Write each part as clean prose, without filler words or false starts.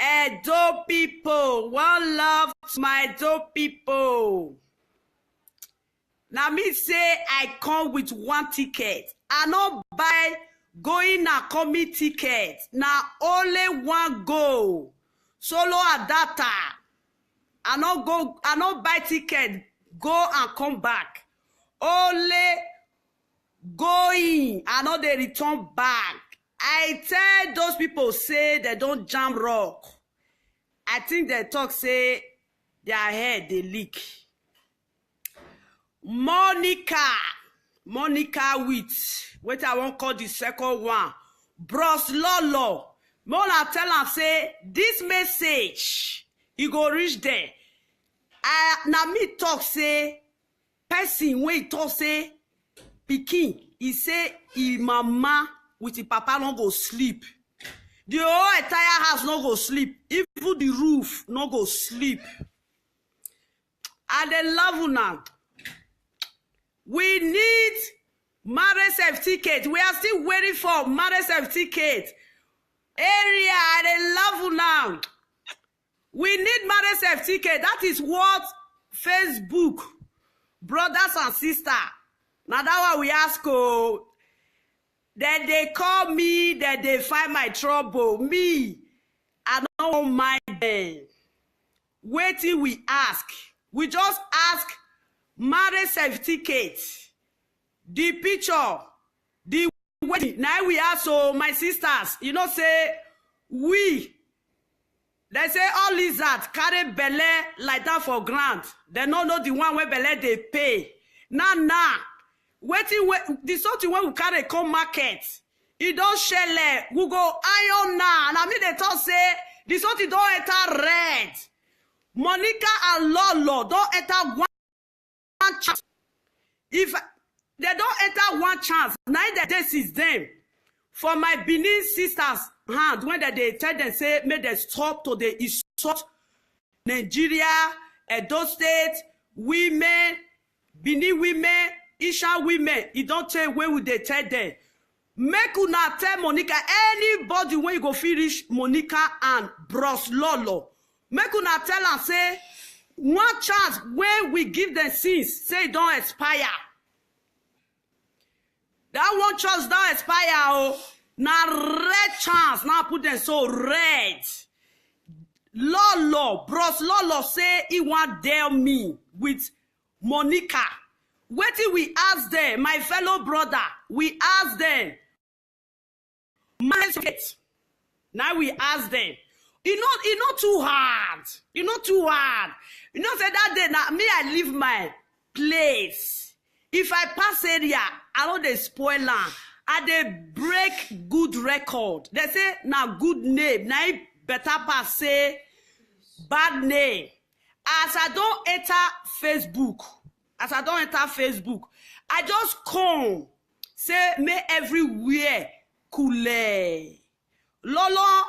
Edo people, one love to my Edo people. Now me say I come with one ticket. I not buy going and coming ticket. Now only one go. Solo adapter. I not buy ticket. Go and come back. Only going. I know they return back. I tell those people say they don't jam rock. I think they talk say their head they leak. Monica with what I won't call the second one. Bros Lolo. Mona tell am say this message e go reach there. Na me talk say person when he talk say pikin, he say he mama with the papa no go sleep. The whole entire house no go sleep. Even the roof no go sleep. And they love you now. We need marriage certificate. We are still waiting for marriage certificate. Area, they love you now. We need marriage certificate. That is what Facebook, brothers and sisters. Now that one we ask, oh, then they call me, then they find my trouble. Me, I don't mind them. Wait till we ask. We just ask marriage certificate, the picture, the wedding. Now we ask, so my sisters, you know, say, they say all lizards carry belle like that for grant. They don't know the one where belle they pay. Nah. Waiting, the something when we carry come market. It don't shell. We go iron now. And I mean they talk say the something don't enter red. Monica and Lolo don't enter one chance. If they don't enter one chance, neither this is them. For my Benin sisters' hand, when they tell them say make they stop to the insult Nigeria, Edo State, women, Benin women, Isha women, it don't tell where would they tell them. Make una tell Monica, anybody when you go finish Monica and Bros Lolo. Make una tell and say, one chance when we give them sins, say it don't expire. That one chance don't expire, oh. Now red chance, now put them so red. Lolo, Bros Lolo say he want dare me with Monica. Wait till we ask them, my fellow brother, we ask them. Now we ask them. It's not too hard. It's not too hard. You know, say that day, now me, I leave my place. If I pass area, I know they spoil land. And they break good record. They say, now good name. Now better pass say bad name. As I don't enter Facebook, I just come, say, me everywhere, cool. Lolo,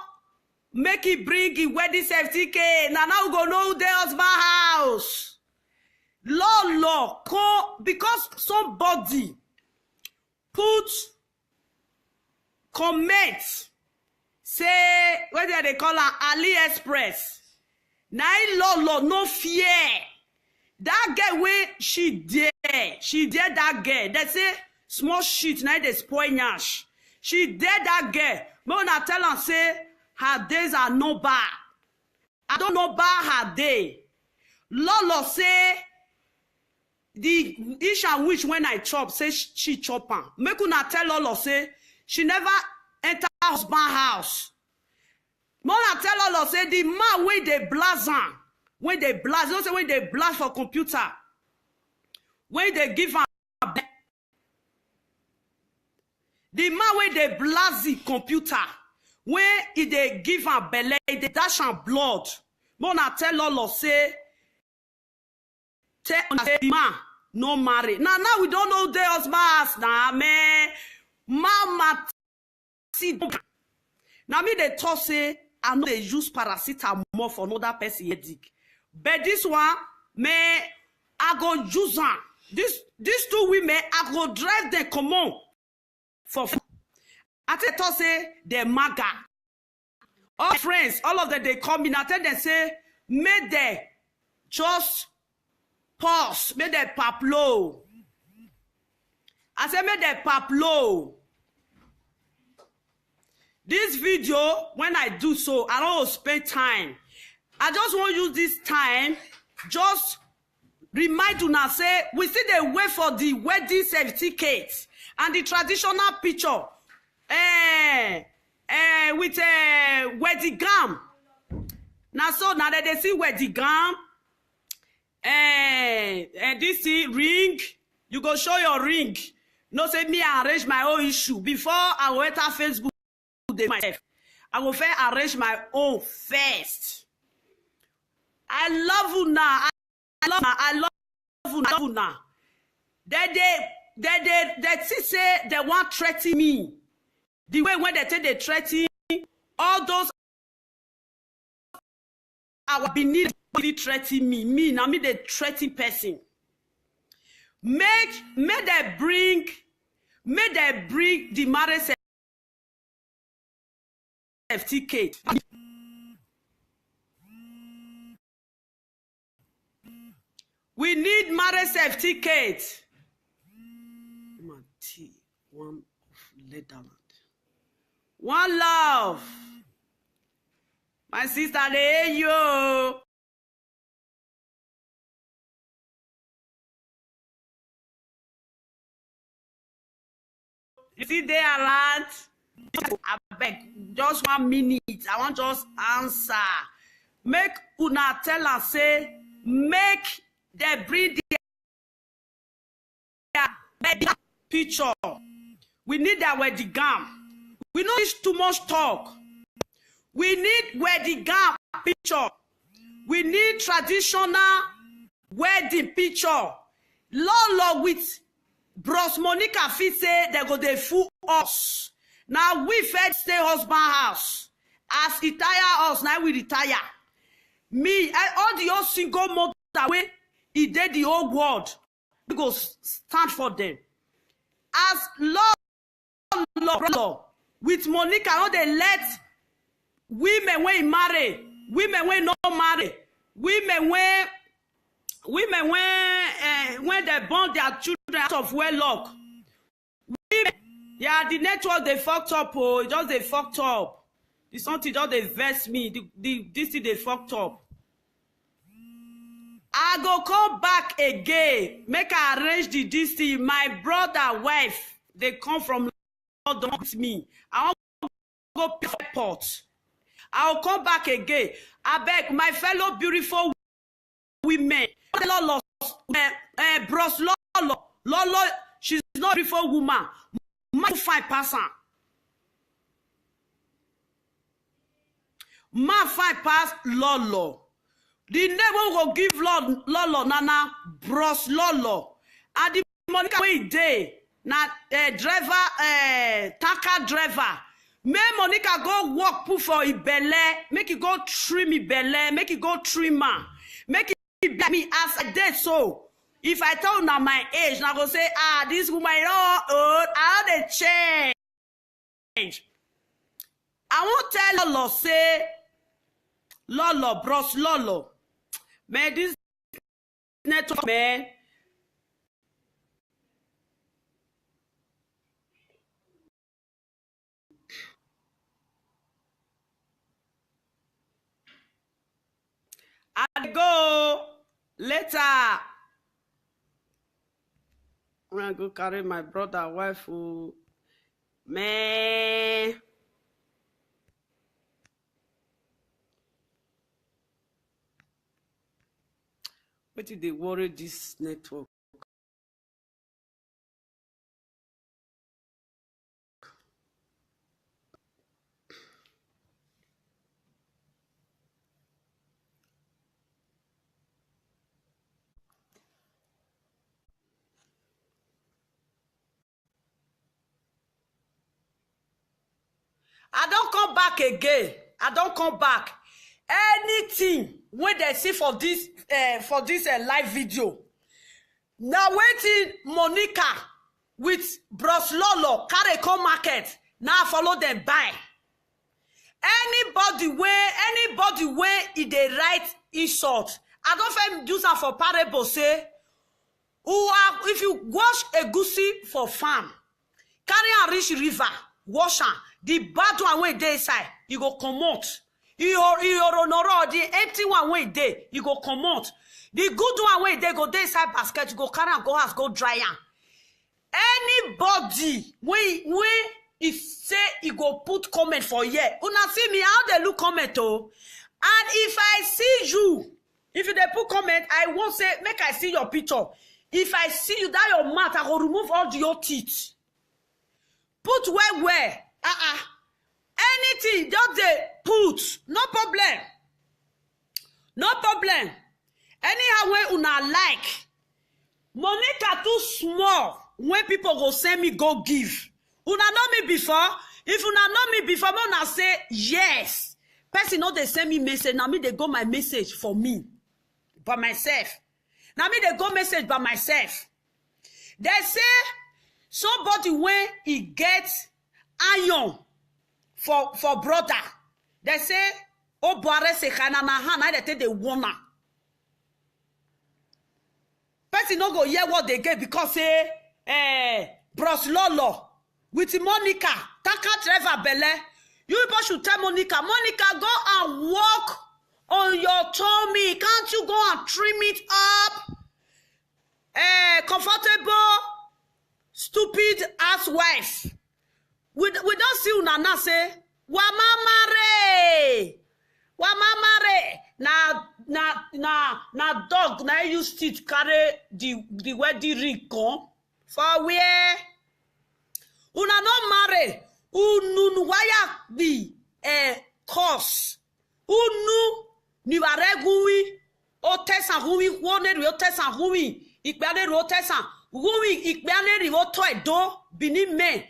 make it bring it wedding certificate. Now we go know the husband house. Lolo, come, because somebody put comment, say, what do they call her? AliExpress. Now Lolo, no fear. That girl where she dare that girl. They say small shit now they spoil nyash. She dare that girl. But when I tell her say her days are no bad. I don't know about her day. Lolo say the Isha witch when I chop say she chop her. Make una tell Lolo say she never enter husband house. When I tell Lolo say the man where they blast her. When they blast, don't say when they blast for computer. When they give her the man when they blast the computer, when they give her belly, they dash her blood. Mona tell Lolo say, tell the man no marry. Now we don't know the husband now, man. Mama see. Now me they talk say I know they use paracetamol for another person headache. But this one, I go use them. These two women, I go drive them come on. For I tell say they maga. All friends, all of them, they come in. I tell them, say, may they just pause, may they paplo. I say, may they paplo. This video, when I do so, I don't spend time. I just want to use this time, just remind you now, say, we still dey wait for the wedding certificate and the traditional picture with wedding gown. Now, so now that they see wedding gown, and this ring, you go show your ring. No, say me, I arrange my own issue. Before I go enter Facebook, myself, I will first arrange my own first. I love you now. I love you now. They say they want to threaten me. The way when they take the threaten, all those I will be needing threaten me. Me, now me the threaten person. May they bring the marriage certificate. We need marriage certificate. One of Leatherland. One love. My sister, they hear you. You see, they are land. I beg, just 1 minute. I want just answer. Make una tell us, say, make they bring their picture. We need that wedding gown. We don't need too much talk. We need wedding gown picture. We need traditional wedding picture. Lolo with Bros Monica fit say they go dey fool us. Now we first stay husband house. As he tire us, now we retire. Me, all the old single mother way he did the whole world. We go stand for them. As law with Monica, how they let women when marry, women when not marry, women when they born their children out of wedlock. Women, yeah, the network they fucked up. Oh, just they fucked up. The something just they vex me. This thing they fucked up. I go come back again. Make I arrange the DC. My brother, wife, they come from London with me. I want to go airport. I'll come back again. I beg my fellow beautiful women. Bros Lolo, she's not a beautiful woman. My 5%. My 5% Lolo. The name we go give Lolo Nana Bros Lolo. And the Monica way day na driver tanker driver. May Monica go walk put for Ibele, make it go trim Ibele, make it go trimmer, make it be me as I did so. If I tell now my age, now go say, this woman old, how they change. I won't tell Lolo say, Lolo, Bros Lolo. Man, this network, man. I go later. I'm gonna go carry my brother, wife, who, man. What did they worry this network? I don't come back again. I don't come back. Anything when they see for this live video. Now waiting Monica with Bros Lolo carry come market. Now follow them buy. Anybody where he dey write insult, I don't find use am for parable say, if you wash egusi for farm, carry am reach river, wash am, the bad one wey dey inside, you go comot. The empty one wey dey, you go comot. The good one wey dey go dey inside basket, you go carry am go house, go dry am. Anybody wey if say he go put comment for here, una see me how they look comment oh, and if I see you, if you dey put comment, I won't say make I see your picture. If I see you that your mouth, I go remove all your teeth. Put where anything just dey put, no problem, no problem. Anyhow wey una like, Monica too small when people go send me go give. Una know me before? If una know me before, una say yes. Person know they send me message. Now me they go my message for me, by myself. Now me they go message by myself. They say somebody when he gets iron for brother. They say oh boare se kana na hand. They take the woman. Person no go hear what they get because say Bros Lolo. With Monica, Taka driver Bele, you people should tell Monica, go and walk on your tummy. Can't you go and trim it up? Comfortable, stupid ass wife. We don't see Unana say, Wamamare. Na dog, na you still carry the wedding ring come. For where? Una no marry. Unu waya bi cause. Unu ni waregui. O tesa hui wone ri o tesa hui. Ikbane ri o tesa hui ikbane ri o to edo bini men.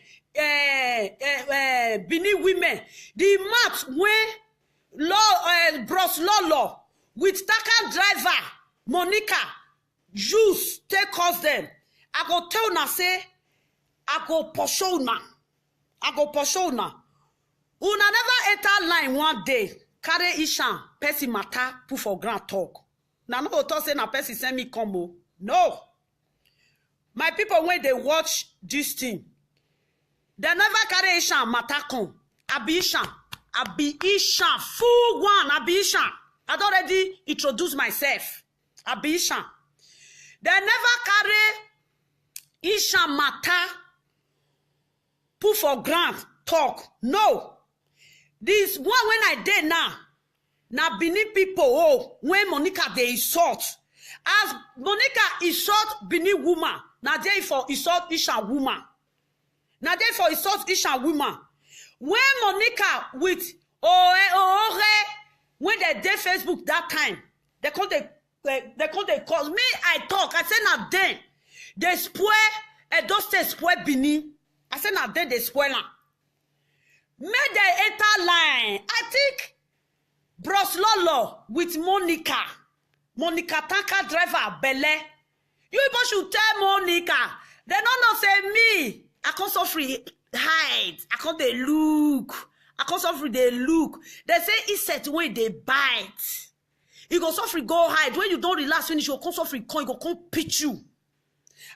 Bini women. The match when Bros Lolo with Taka driver Monica use take us them. I go tell na say I go pursue una. Una never enter line one day. Carry Ishan, person matter, put for ground talk. Now no go talk say na person send me combo. No. My people when they watch this thing, they never carry Ishan matter come. Abi Ishan, full one. Abi Ishan. I'd already introduced myself. Abi Ishan. They never carry Ishan matter. Put for ground talk. No. This one when I did now Benin people oh when Monica they insult. As Monica insult Benin woman, now they for insult Ishan woman. Now they for insult Ishan woman. When Monica with when they did Facebook that time, they call cause me. I talk. I say now then they spoil those they spoil Benin. I said now then they spoil am. Make they enter line. I think Bros Lolo with Monica Taka driver Bele. You people should tell Monica. They don't know say me. I can't suffer hide. I can't they look. I can't suffer they look. They say it's set when they bite. You go suffer go hide. When you don't relax finish, you can't suffer come, you go come pitch you.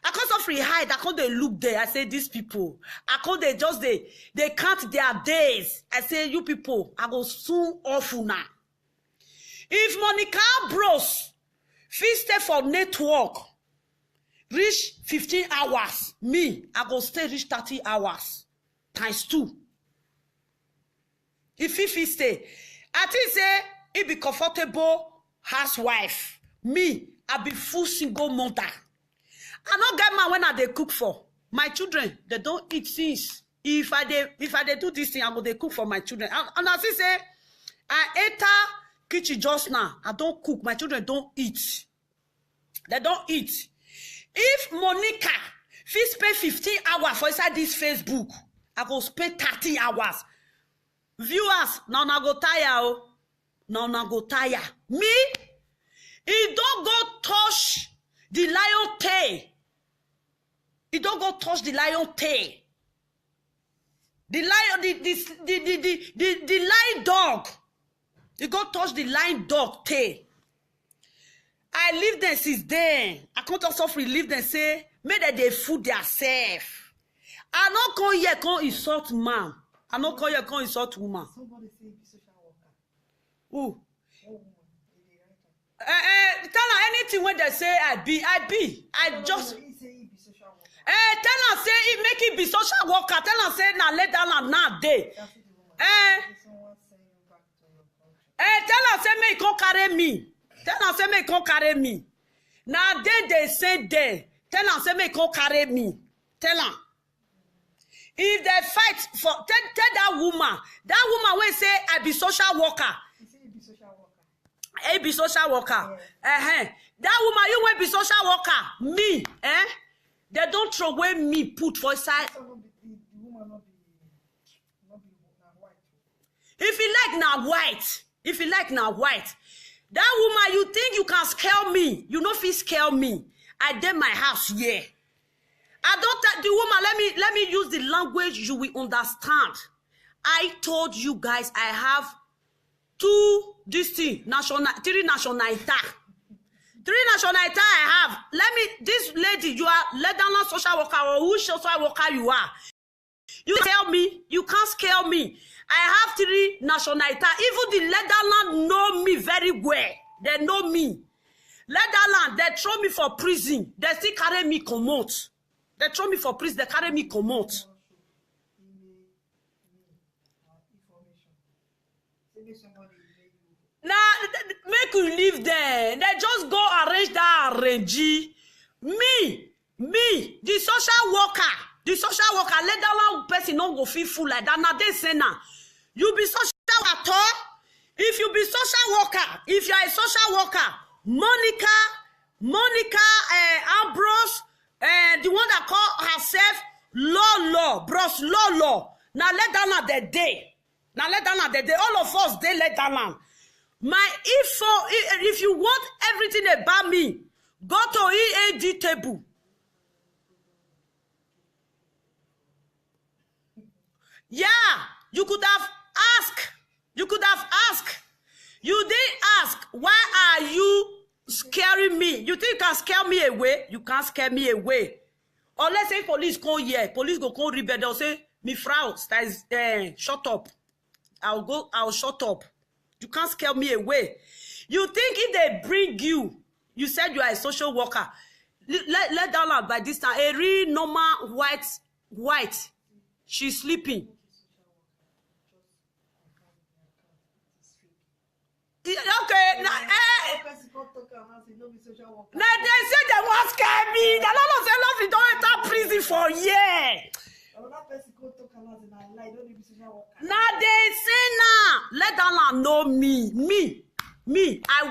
I can't suffer hide. I can't they look there. I say these people. I can't they just they count their days. I say you people. I go soon off now. If Monica Bros fit stay for network reach 15 hours, me I go stay reach 30 hours times 2. If he fit stay, I think say he be comfortable housewife. Me I be full single mother. I don't get man when I they cook for my children. They don't eat things. If I they do this thing, I go they cook for my children. And I say I enter kitchen just now. I don't cook. My children don't eat. They don't eat. If Monica fit spend 15 hours for inside this Facebook, I go spend 30 hours. Viewers, now na go tire. Oh. Now na go tire. Me, it don't go touch the lion tail. It don't go touch the lion tail. The lion, the lying dog. You go touch the lying dog tail. I leave them since then. I can't also free leave them say, make that they food themselves. I not come here, come insult man. I not come here, come insult woman. Somebody say be social worker. Who? Oh, Tell her anything when they say I be. I just. he say he be social worker. Tell her say it make it be social worker. Tell her say now let down now day. That's the woman. Someone send you back to your country. Tell her say make come carry me. Tell her say make come carry me. Now they say there. Tell her say make come carry me. Tell her. If they fight for tell that woman will say I be social worker. He say he be social worker. I be social worker. That woman you will be social worker. Me, they don't throw away me put for side. So the woman not be white. If you like now white, that woman you think you can scare me, you know if you scare me. I did my house here. I don't the woman, let me use the language you will understand. I told you guys I have three nationality. 3 nationality I have. This lady, you are Netherlands social worker or who social worker you are. You tell me, you can't scare me. I have 3 nationality. Even the Netherlands know me very well. They know me. Netherlands, they throw me for prison. They still carry me come out. They throw me for prison, they carry me come out. Now, make you live there. They just go arrange that arrange. Me, the social worker, let that one person not go feel full like that. Now they say now, you be social worker. If you be social worker, if you are a social worker, Monica, Ambrose, the one that call herself Bros Lolo. Now let down at the day. All of us, they let down. My info, if you want everything about me, go to EAD table. Yeah, you could have asked. You didn't ask, why are you scaring me? You think you can scare me away? You can't scare me away. Or let's say police come here. Police go call rebel. They'll say, "Mi frau, shut up. I'll shut up. You can't scare me away." You think if they bring you said you are a social worker. Let down out by this time. A real normal white. She's sleeping. Okay, now they say they want scare me. The Lord say love don't enter prison for years. Now they say now, let them know me. I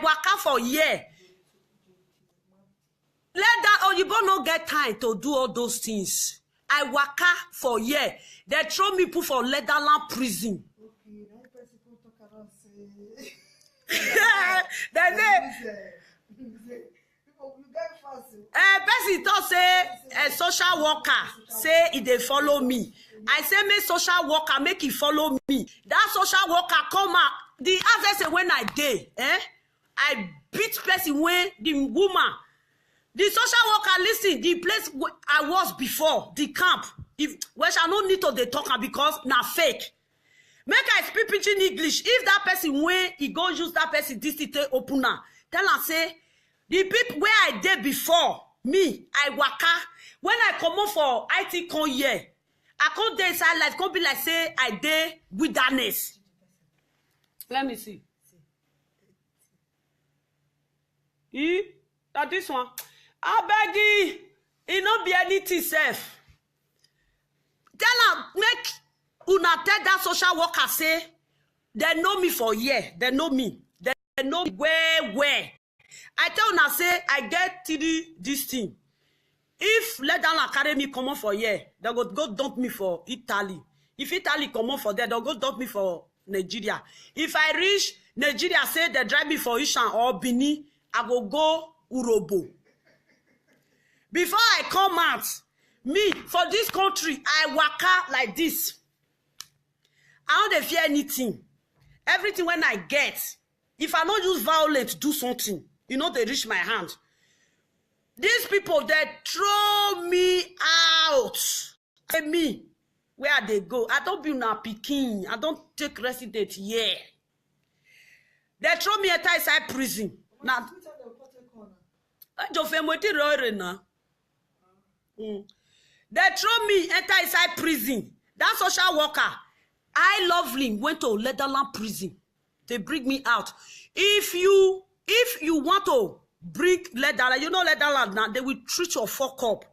waka for years. Let that Oyibo no get time to do all those things. I waka for years. They throw me put for Netherlands prison. Person talk say a social worker say if they follow me. I say make social worker make it follow me. That social worker come out. The other say when I dey, I beat person when the woman. The social worker listen, the place I was before, the camp, which I don't need to they talk because na fake. Make I speak pidgin English. If that person when he go use that person this to open now, tell her say the people where I did before me, I waka. When I come up for IT con here, I come there inside like come be like say I did wilderness. Let me see. That this one. I beg you, it not be anything safe. Tell her, make una tell that social worker say, they know me for year. They know me. They know me where. I tell una say, I get this thing. If let down carry me come on for year, they go dump me for Italy. If Italy come on for there, they'll go dump me for Nigeria. If I reach Nigeria, say they drive me for Ishan or Bini, I go Urobo. Before I come out, me, for this country, I waka like this. I don't fear anything. Everything when I get, if I don't use violence, do something, you know, they reach my hand. These people, they throw me out. Say me, where they go? I don't be na Peking. I don't take resident here. They throw me inside prison. Now, they throw me inside prison. That social worker, I Lovely went to Leatherland prison. They bring me out. If you want to bring Leatherland, you know Leatherland now, they will treat your fuck up.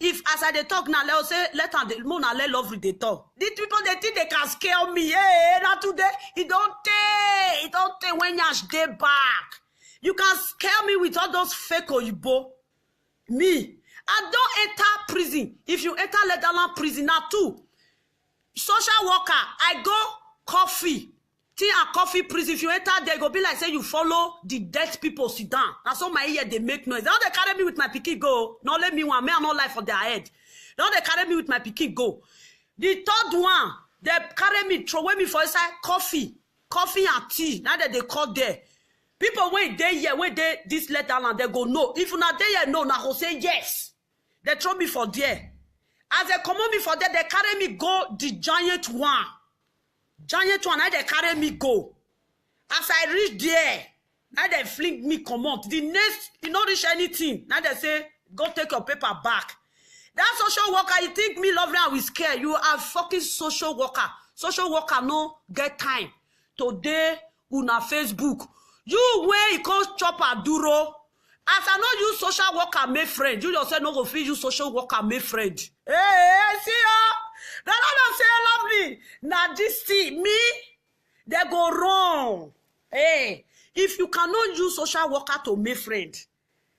If as I they talk now, they'll say let Lovely they talk. These people they think they can scare me. Hey, not today. It don't take when you stay back. You can scare me with all those fake oyibo. Me, I don't enter prison. If you enter Leatherland prison now too, social worker, I go coffee. Tea and coffee prison. If you enter there, go be like say you follow the dead people sit down. That's all my ear they make noise. Now they carry me with my pikin go. Not let me one. Me I not lie for their head. Now they carry me with my pikin go. The third one, they carry me, throw away me for inside coffee and tea. Now that they call there. People when they here, when they this letter and they go no. If you not there, no, now go say yes. They throw me for there. As they come on me for there, they carry me go the giant one. Giant one, now they carry me go. As I reach there, now they fling me come out. The next, you not reach anything. Now they say, go take your paper back. That social worker, you think me Lovely and we scare. You are fucking social worker. Social worker no get time. Today, una Facebook. You where you can't chop a duro. As I know you social worker make friend. You just say no go feel you social worker make friend. Hey, see ya. Now don't say Lovely. Now this thing, me, they go wrong. Hey, if you cannot use social worker to make friend.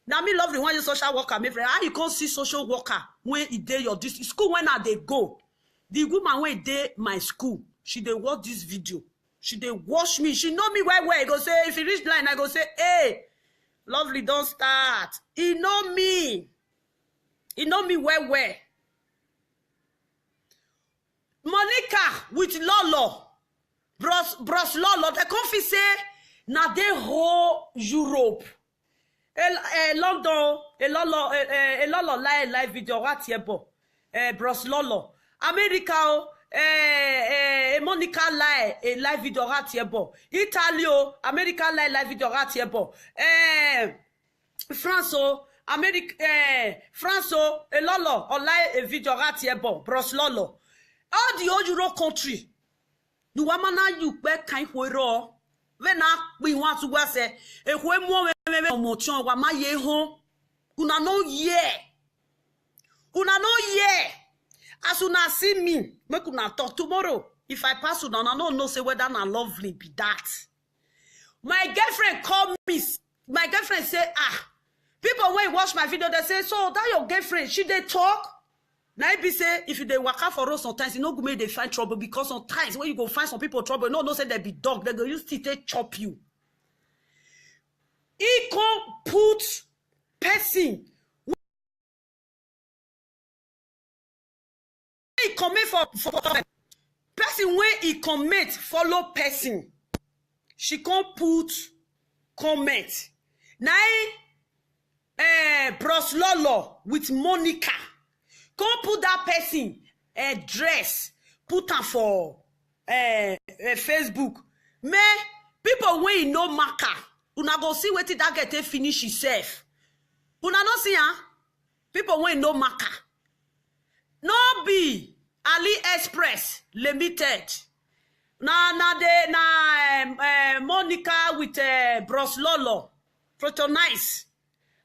Now me Lovely when you social worker make friend. How you can't see social worker when it day your this school when are they go? The woman when it day my school, she they watch this video. She they watch me. She know me well. I go say, if you reach line, I go say, hey, Lovely, don't start. He know me. He know me well. Monica with Lolo. Bros Lolo. They come say, na they whole Europe. London, Lolo live video right here, Bros Lolo. America, Monica live video right here, Italy, America live video right here, France, America, France, Lolo live video right here, Bros Lolo. All the old Euro country, you wamana you back kind of when we want to go say, a when more motion, wa ma ye home, una no ye. As una see me, make una talk tomorrow. If I pass una, I don't know say whether na Lovely be that. My girlfriend call me. My girlfriend say, people when watch my video, they say, so that your girlfriend, she they talk. Now it be say, if they work out for us sometimes, you know, go make they find trouble because sometimes when you go find some people trouble, no say they be dog, they go use teeth to chop you. He can put person. He commit for person when he commit follow person. She can put comment. Now, Bros Lolo with Monica. Come put that person dress, put her for Facebook. Me, people when you know marker, una go see what that get finish himself. Una no see people when you know marker. No be AliExpress Limited. Monica with Bros Lolo. Proto nice.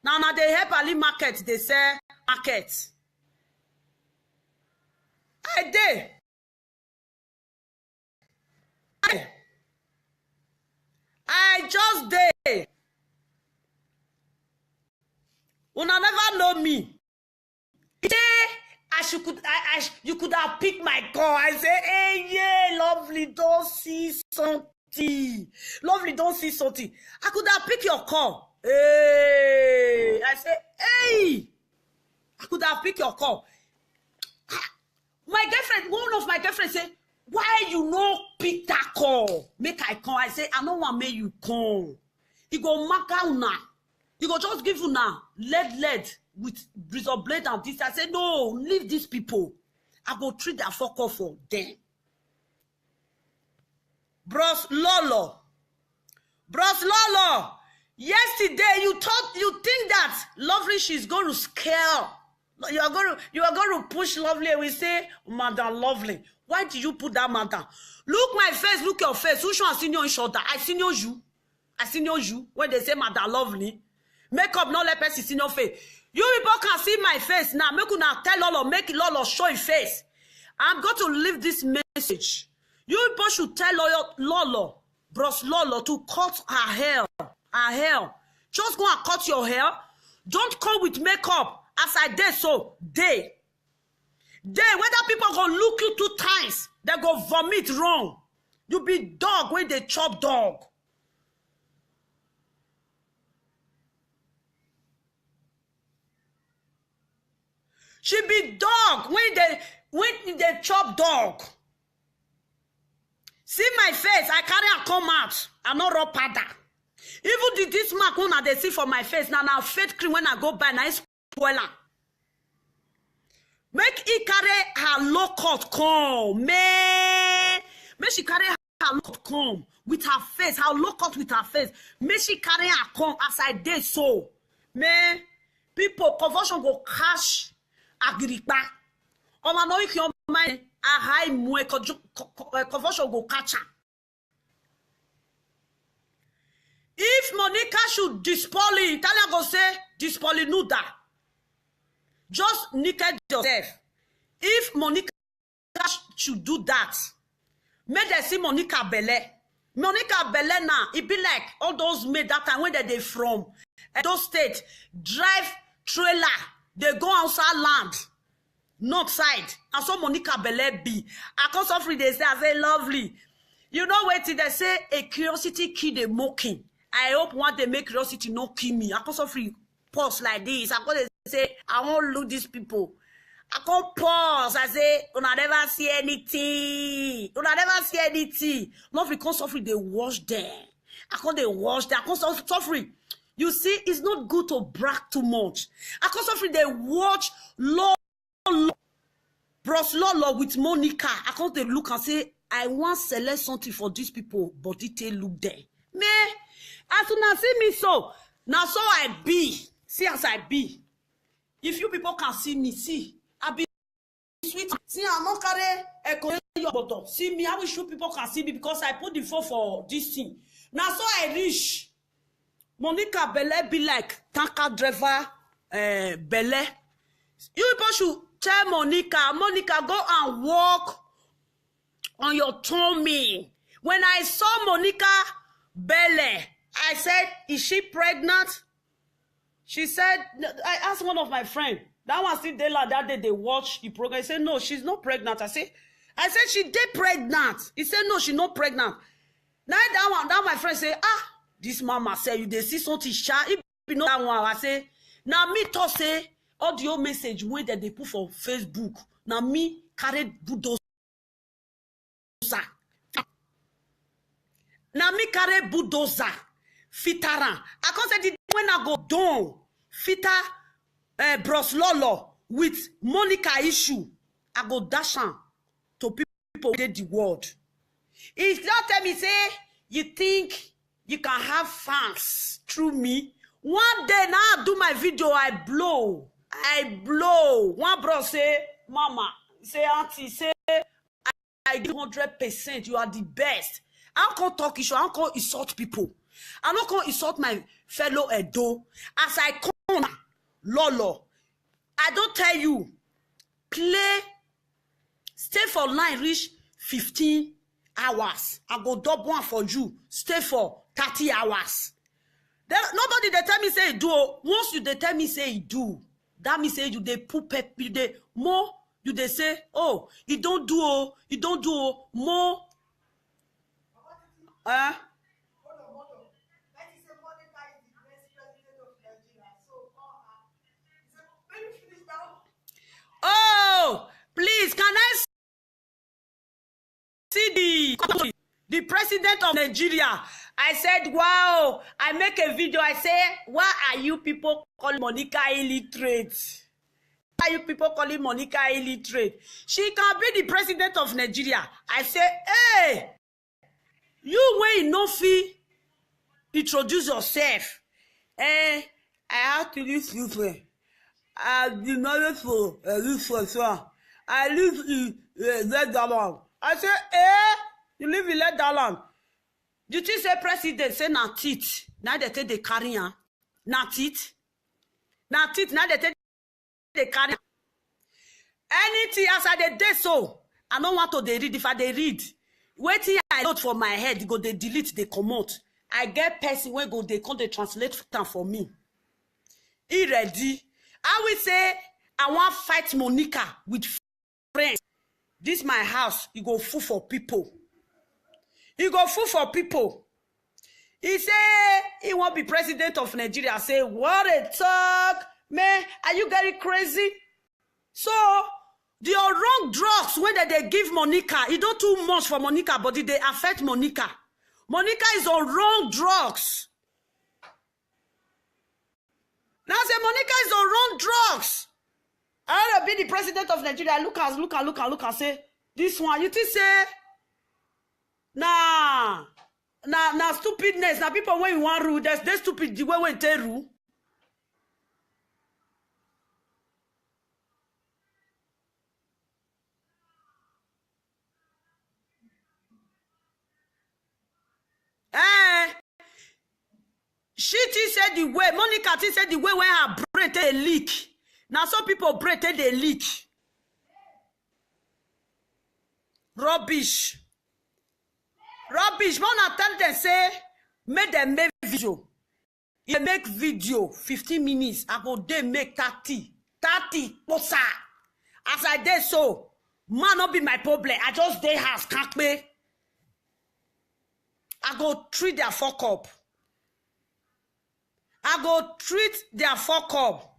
Now they help Ali market, they sell market. I just did. Una never know me. You could have picked my call. I say, hey, yeah, Lovely, don't see something. Lovely, don't see something. I could have picked your call. Hey, I say, hey, I could have picked your call. My girlfriend, one of my girlfriends say, why you no pick that call? Make I come. I say, I don't want make you come. He go mark out now. He go just give you now. Lead with razor blade and this. I say, no, leave these people. I go treat their fuck off for them. Bros Lolo. Yesterday you think that Lovely she's going to scale. You are going to push Lovely and we say, Madam Lovely. Why did you put that madam? Look my face, look your face. Which one I seen your shoulder? I seen you. When they say Madam Lovely. Makeup not let person see your face. You people can see my face now. Make you now tell Lolo, make Lolo show your face. I'm going to leave this message. You people should tell Lolo, Bros Lolo, to cut her hair. Just go and cut your hair. Don't come with makeup. As I did so, whether people go look you 2 times, they go vomit wrong. You be dog when they chop dog. She be dog when they chop dog. See my face, I carry and come out. I no raw powder. Even this mark when they see for my face, now fake cream when I go buy, now it's spoiler. Make it carry her low cut come, man. Make she carry her low cut come with her face, her low cut with her face. Make she carry her come as I did so. Man, people, conversion go cash Agrippa. On know if your mind a high mwe conversion go catch her. If Monica should dispoly, Italian go say dispoly nuda. Just naked yourself. If Monica should do that, make them see Monica Belle. Monica Belle now, it be like all those made that time when they from those states drive trailer, they go outside land, north side. And so Monica Belle be. I come so free, they say, I say, lovely. You know what they say, a curiosity kill the mocking. I hope one day make curiosity no kill me. I come so free, pause like this. I come say, I won't look these people. I come pause. I say, una never see anything. Not because suffering, they wash them. I can't they wash them. I can't suffering. You see, it's not good to brag too much. I can't suffering, they watch Bros Lolo with Monica. I can't they look and say, I want to select something for these people, but it look there. Man, as soon as see me so, now so I be. See as I be. If you people can see me, see, I be sweet. See, I'm not carry your bottle. See me, I wish you people can see me because I put the phone for this thing. Now so I reach. Monica Belle be like tanker driver Belle. You people should tell Monica, go and walk on your tummy. When I saw Monica Belle, I said, is she pregnant? She said, I asked one of my friends, that one still there like that day they watch the program. He said, no, she's not pregnant. I said, she did pregnant. He said, no, she's not pregnant. Now that my friend say, this mama say, you they see something sharp. If you know that one, I say, now me to say, audio message when that they put for Facebook. Now me carry bulldozer. Now me carry bulldozer. Fitaran. I can't say when I go down, Fita Bros Lolo with Monica issue, I go dash on to people in the world. If you tell me say you think you can have fans through me, one day now I do my video, I blow. One bro say, Mama, say auntie, say I give 100%. You are the best. I can't talk issue. I can't insult people. I'm not going to insult my fellow Edo. As I come, Lolo, I don't tell you, play, stay for line, reach 15 hours. I go double one for you, stay for 30 hours. Then, nobody they tell me say do. Once you they tell me say he do, that means say you they put pepper, they more, you they say, oh, you don't do, more. Please, can I see the president of Nigeria? I said, wow, I make a video. I say, why are you people calling Monica illiterate? Why are you people calling Monica illiterate? She can be the president of Nigeria. I say, hey, you when no fee introduce yourself. I have to live stupid. I did not for live for sure. I live in Netherlands. I say, you live in Netherlands. Did you say president say na teeth? Now they take the carry on. Na teeth. Na teeth. Now they take the carry on. Anything as I dey so, I don't want to dey read. If I dey read, waiting I note for my head, go they delete, they comot. I get person when go they come they translate time for me. He ready. I will say I want fight Monica with friends. This my house. You go full for people. You go full for people. He say he won't be president of Nigeria. I say, what a talk. Man, are you getting crazy? So, the wrong drugs when they give Monica, it don't too much for Monica, but they affect Monica. Monica is on wrong drugs. Now I say Monica is on wrong drugs. I want to be the president of Nigeria. Look and say, this one, you think say, nah, stupidness. Now people when you want rule, they stupid the way when they rule. She said the way, Monica said the way when her brain take a leak. Now some people brain take a leak. Rubbish. Mona tell them say, make them make video. If they make video 15 minutes, I go they make 30 posa. As I did so, man not be my problem. I just dey house, can't pay. I go treat their fuck up. I go treat their fuck up.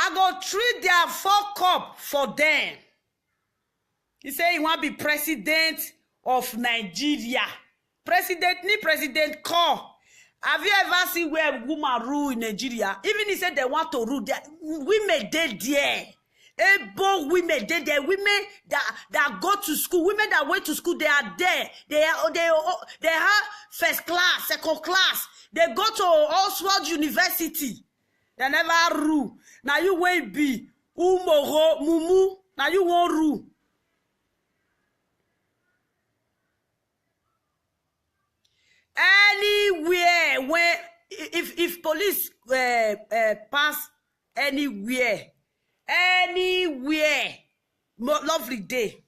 I go treat their fuck up for them. He say he want to be president of Nigeria. President call. Have you ever seen where women rule in Nigeria? Even he said they want to rule there. Women dead there. Able women, they women that go to school, women that went to school, they are there. They have first class, second class. They go to Oxford University. They never rule. Now you won't be umoro mumu. Now you won't rule. Anywhere where if police pass anywhere. Lovely day.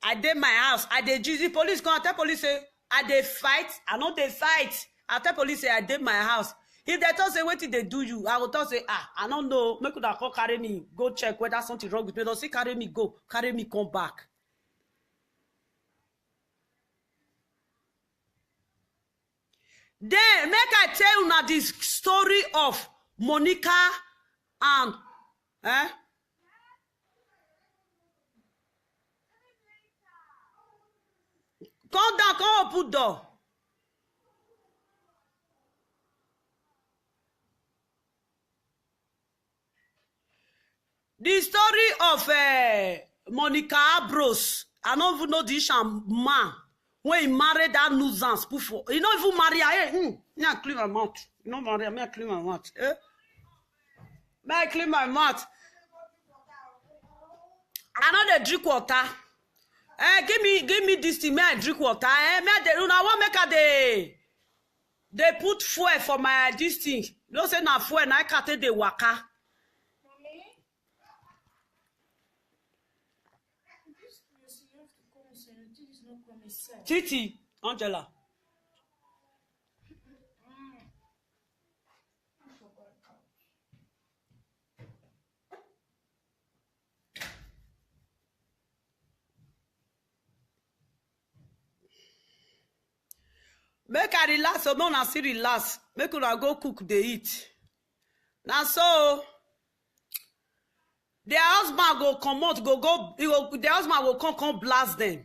I did my house. I did the police come. I tell police say I did fight. I know they fight. I tell police say I did my house. If they talk say what did they do you, I will talk say I don't know. Make could call carry me go check whether something wrong with me. Don't say carry me go, carry me come back. Then make I tell you now this story of Monica and Come down, come open door. The story of Monica Abros. I don't even know this man when he married that nuisance before. He don't even marry her. Me I clean my mouth. You know marry me I clean my mouth. Me I clean my mouth. I know they drink water. Give me this thing. May I drink water? Me I want make her they put fuel for my this thing. You know say na fuel na I can't take the waka. Titi, Angela. Make I relax, so no still relax. Make una go cook, they eat. Now so their husband go come out, their husband will come blast them,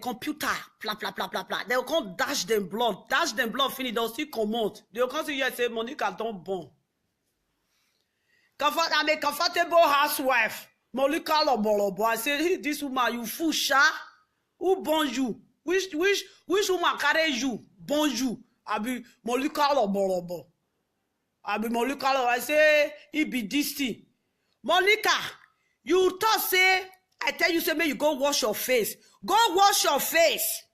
computer, blah blah blah blah blah. They will come dash them blood, finish. They'll still come out. They will come to you and say, Monica don't born. I'm a comfortable housewife. Monica Lobolobo. I say, hey, this woman, you fool, sha. Who born you? Which woman carry you? Born you? I be Monica Lobolobo. I say, it be this thing. Monica, you thought say, I tell you, say, may you go wash your face. Go wash your face.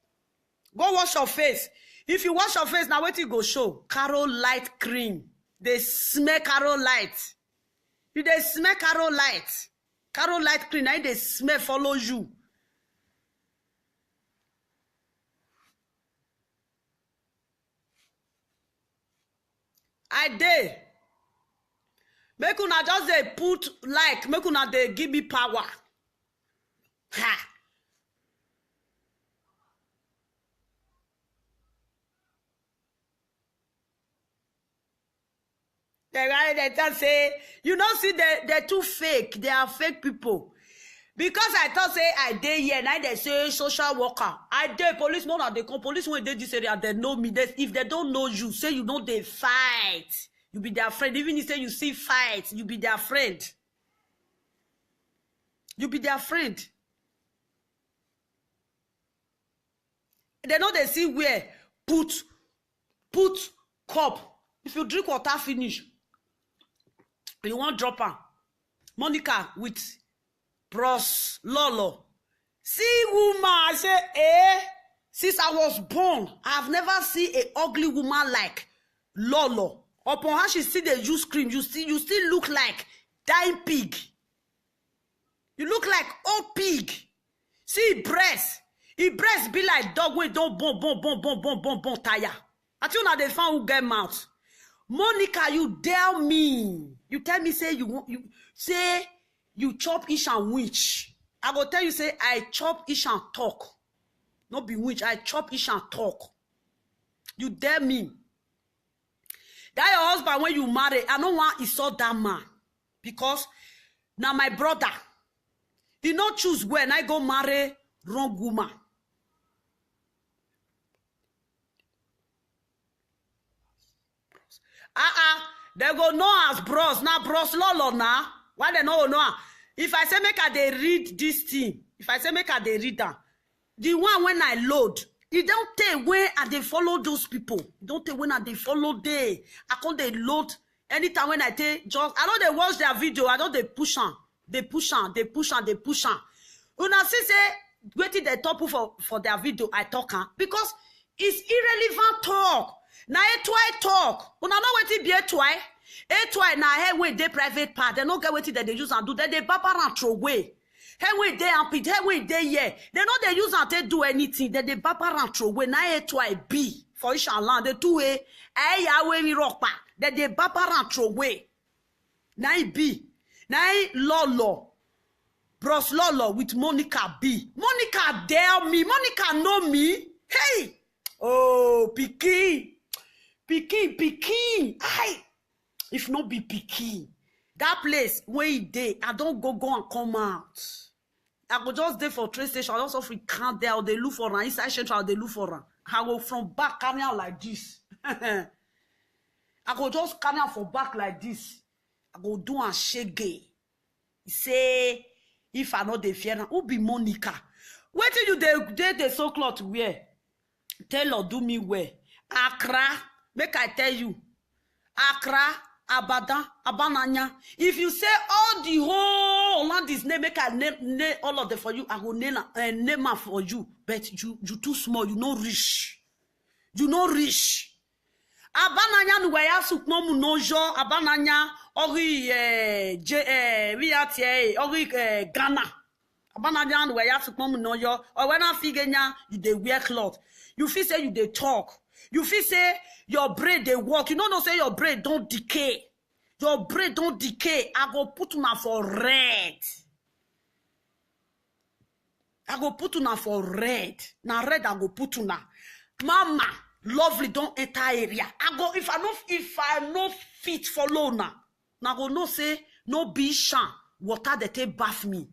Go wash your face. If you wash your face, now what you go show? Carol Light cream. They smell Carol Light. You they smell Carol Light. Carol Light cream, now they smell follow you. I did. Make una just they put like, make una they give me power. Ha. They just say, you don't see they're too fake. They are fake people. Because I thought say I did here, now they say social worker. I did police, no, they come police when they this area, they know me. If they don't know you, say you know they fight. You be their friend. Even if you say you see fight, you be their friend. You be their friend. They know they see where put cup. If you drink water finish, you won't drop her. Monica with Bros Lolo. See woman, I say, since I was born, I've never seen an ugly woman like Lolo. Upon her, she see the use cream. You still look like dying pig. You look like old pig. See breast. His breast be like dog when don't bon tire. I tell you now they found who get mouth. Monica, you tell me. You tell me say you chop ish and witch. I go tell you say I chop ish and talk. Not be witch. I chop ish and talk. You dare me. That your husband when you marry, I don't want he saw that man. Because now my brother, he not choose when I go marry wrong woman. They go know as bros. Now bros Lolo now. Why they know? If I say make they read this thing, if I say make they read that, the one when I load, it don't take when I they follow those people. It don't take when I they follow they. I can't they load anytime when I take just. I know they watch their video. I know they push on. They push on. They push on. They push on. When I say waiting the top for their video, I talk because it's irrelevant talk. Now a twi talk. When I know what it be a twi now hey when they private part, they don't get what that they use and do that they papa and throw away. Hey when they and pit, hey when they yeah, they know they use and they do anything. That they papa and throw away. Now a twi B for each land. They two a Yahweh me rock pa. That they papa and throw away. Now B. Now Lolo. Bros Lolo with Monica B. Monica dare me. Monica know me. Hey. Oh, Pikin. Aye. If not be Pikin. That place where he dey, I don't go and come out. I go just there for train station. I also free count there. They look for her. Inside central, they look for her. I go from back carry her like this. I go just carry her for back like this. I go do a shege. Say, if I know the fear, who be Monica? Wait till you the so cloth wear. Tell or do me where. Accra, make I tell you. Accra, Abadan, Abananya. If you say all the whole land is name, make I name all of them for you. I will name them for you. But you too small. You no rich. You no rich. Abananya no way asuk no mu no jo. Abananya ori ori Ghana. Abananya no way asuk no mu no jo. Or when I figure you dey wear cloth. You feel say you dey talk. You feel say your brain they work. You don't say your brain don't decay. Your brain don't decay. I go put una for red. I go put una for red. Now red I go put una. Mama, Lovely don't enter area. I go if I no fit follow now. Now go no say no be shan water that take bath me.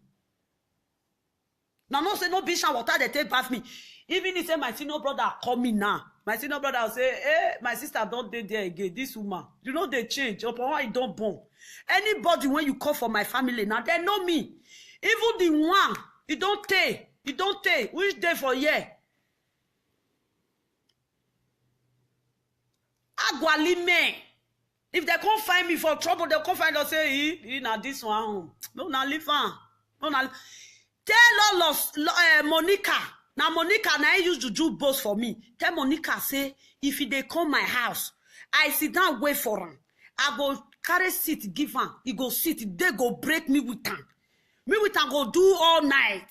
Now no say no be shan water that take bath me. Even if say my senior brother call me now, my senior brother will say, hey, my sister don't date there again. This woman, you know they change. Upon why it don't born. Anybody when you call for my family now, they know me. Even the one, it don't take. Which day for year? Agwalime. If they can't find me for trouble, they can't find us say, he na this one. No, na live on. No, na. Tell all of Monica. Now Monica, now I used to do both for me. Tell Monica, say, if they come my house, I sit down, wait for him. I go carry seat, give him. He go sit, they go break me with him. Me with him go do all night.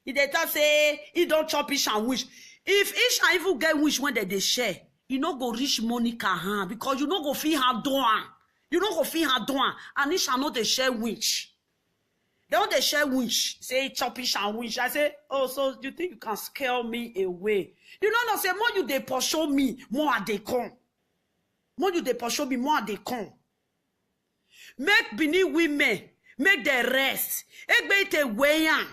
If they tell say, he don't chop ish and wish. If ish and even get wish when they share, you no go reach Monica hand because you no go feel her doing. You no go feel her doing. And ish and not they share wish. They don't they share wish. Say chop ish and wish. I say, oh, so you think you can scare me away? You know, say more you they pursue me, more they come. More you they pursue me, more they come. Make Bini women, make the rest. Egbe te weyan.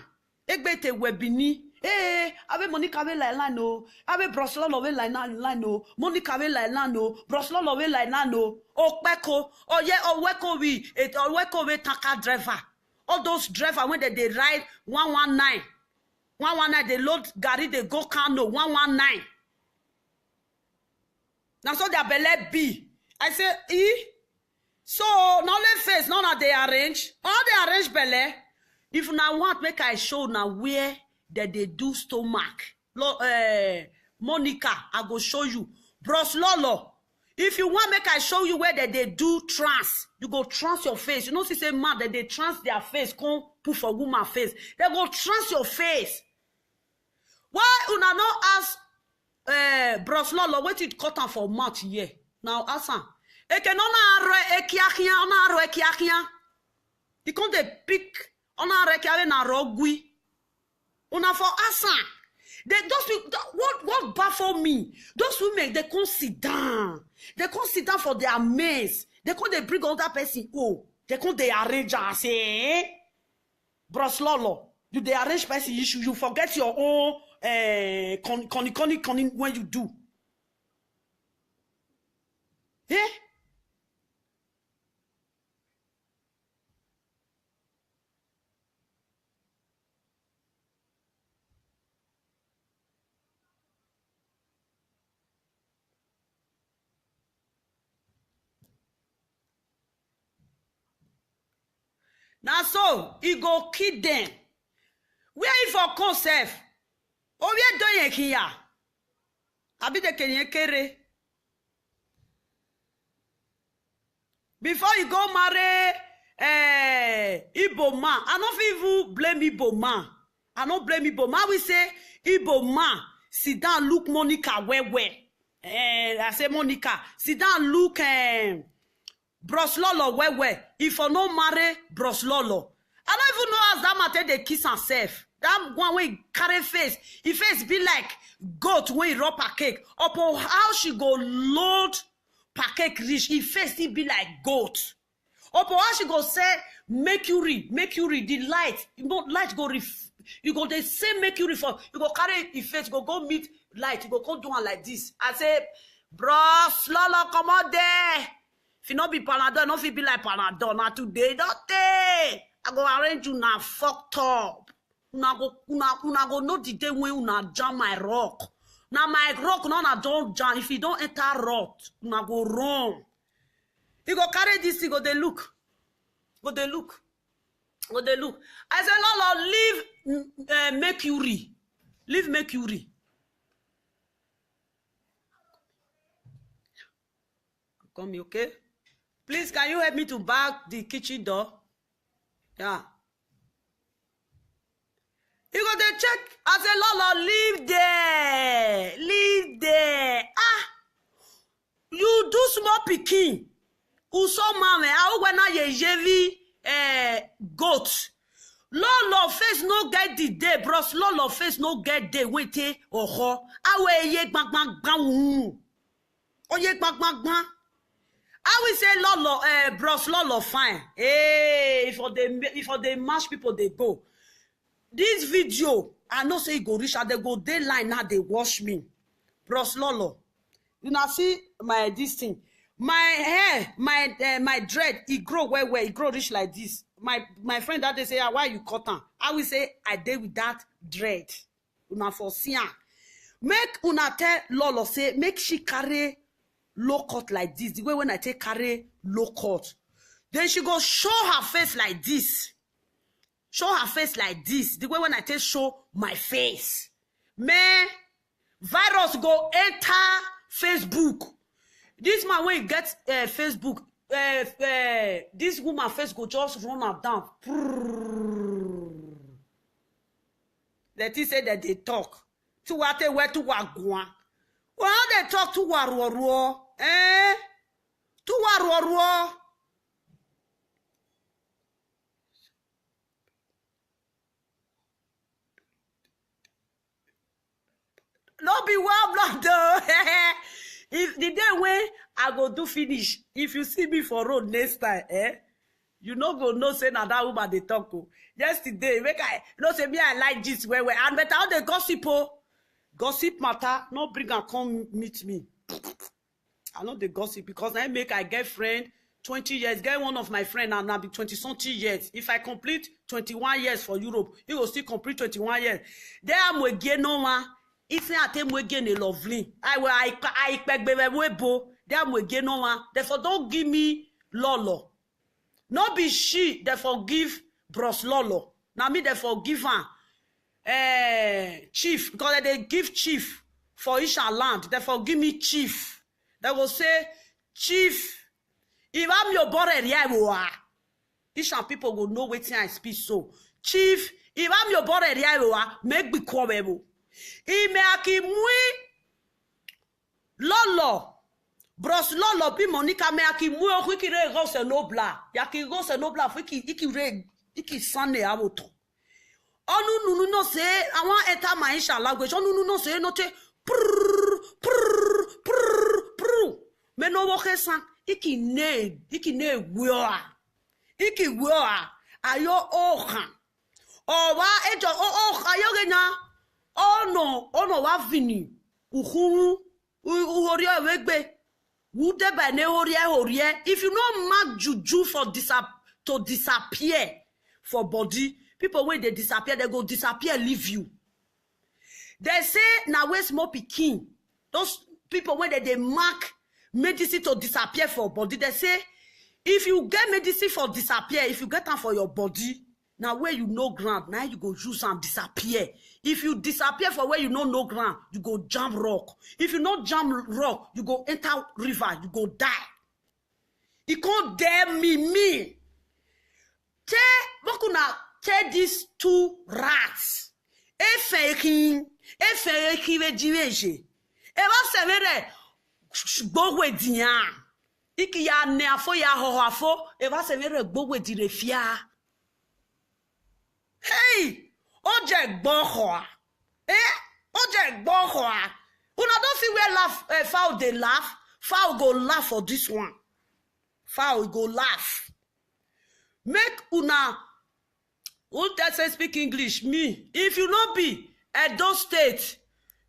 Egbe te webini. Eh, ave Monica ve la no. Ave Broslo love la no. Monica ve la no. Broslo love la no. O peko. O ye o weko we. It o weko we taka driver. All those drivers when they ride 119. 119 they load Gary they go Kano 119. Now so their belly be. I say so now let face now they arrange. All they arrange belly. If now want make I show now where that they do stomach. Monica, I go show you. Bros Lolo. If you want make I show you where that they do trans, you go trans your face. You know, see say man that they trans their face, come put for woman face. They go trans your face. Why una no ask Bros Lolo what it cut on for mouth here? Now ask him. Eke no na ro ekiakia, ona ro ekiakia. You come they pick. Ona rekiave na rogui. Una for asa. Those people, what baffle me? Those women, they can't sit down. They can't sit down for their mess. They can't they bring other person. Oh, they can't they arrange and say, eh? Bros Lolo, you they arrange person issue. You forget your own conning when you do. Eh? Now so, he go kill them. Where he for conserve? Oh, we are doing here. Abi de kenye kere. Before you go marry Igbo man, I don't even blame Igbo man. I don't blame Igbo man. We say Igbo man, sit down, look Monica where. I say Monica, sit down, look Bros Lolo where. If I no marry Bros Lolo, I don't even know as that matter they kiss herself. That one way carry face, his face be like goat when he rub a cake. Upon how she go load pancake rich, his face he be like goat. Upon how she go say mercury, the light, you know light go you go the same mercury for you go carry his face, go meet light, you go come do one like this. I say, Bros Lolo, come on there. If you not be Panadol, not be like Panadol. Now today, don't they? I go arrange you now fucked up. Una go know the day when una jam my rock. Now my rock, no, don't jam. If you don't enter rock, una go wrong. You go carry this, you go they look. Go they look. I say, Lolo, leave mercury. Leave mercury. Come, you okay? Please, can you help me to bag the kitchen door? Yeah. You go to check. I say, Lolo, leave there. Ah, you do small picking. Uso mame, I when I jevi goat. Lolo face no get the day, bros. Lolo face no get day. Wait, oh, awe ye bang bang bang. Oh ye bang bang bang. I will say Lolo, bros. Lolo fine. Hey, for the mash people they go. This video, I know say go reach. They go dayline now. They wash me, bros. Lolo. You now see my this thing. My hair, my dread, it grow well, it grow rich like this. My friend that they say, why you cut on? I will say, I did with that dread. Una for see. Make una tell Lolo say, make she carry low cut like this. The way when I take carry low cut. Then she go show her face like this. Show her face like this. The way when I take show my face. Man, virus go enter Facebook. This man when he gets Facebook, this woman face go just run up down. That he said that they talk. To what they were to wagwan. Well, they talk to waruo. To waruo. No be well blood though. If the day when I go do finish, if you see me for road next time, you no go no say na that woman they talk. Yesterday, make I no say me I like this way. And better how they gossip gossip matter, no bring and come meet me. I know the gossip because I make I get friend 20 years, get one of my friend and now be 20-something years. If I complete 21 years for Europe, he will still complete 21 years. There I'm again no one. If I tell me again a lovely, I beg baby webo. Them again no one. Therefore, don't give me Lolo. No be she. Therefore, give bros Lolo. Now me therefore give her chief because they give chief for Isha land. Therefore, give me chief. They will say chief. If I'm your brother, yeah, Isha people will know what I speak. So chief. If I'm your brother, yeah, make me quarrel. Ime akimui Lolo bros Lolo bi Monica me akimui okikire go se nobla ya ki go se nobla fiki iki sane aboto onu nunu no se awon eta maisha language onu nunu no se no te me no wo kesan iki ne gwa ayo ohan owa ejo ayo genya Oh no, wa vini. Uhuru, uhoria wegbe. Wude ba ne horia. If you know mark juju for to disappear for body, people when they disappear, they go disappear, leave you. They say now where's more pikin. Those people when they mark medicine to disappear for body, they say if you get medicine for disappear, if you get them for your body, now where you know ground, now you go use and disappear. If you disappear for where you know no ground, you go jump rock. If you not jump rock, you go enter river, you go die. You can't dare me. Te these two rats. Efekin ve diweje. Eva severe gbogwe diyan. Iki ya ne afo ya ho afo. Eva severe gbogwe direfia. Hey! Oje gbohoa. Oje gbohoa. Una don't see where laugh, fowl they laugh. Fowl go laugh for this one. Fowl go laugh. Make una who that say speak English? Me. If you not be Edo State,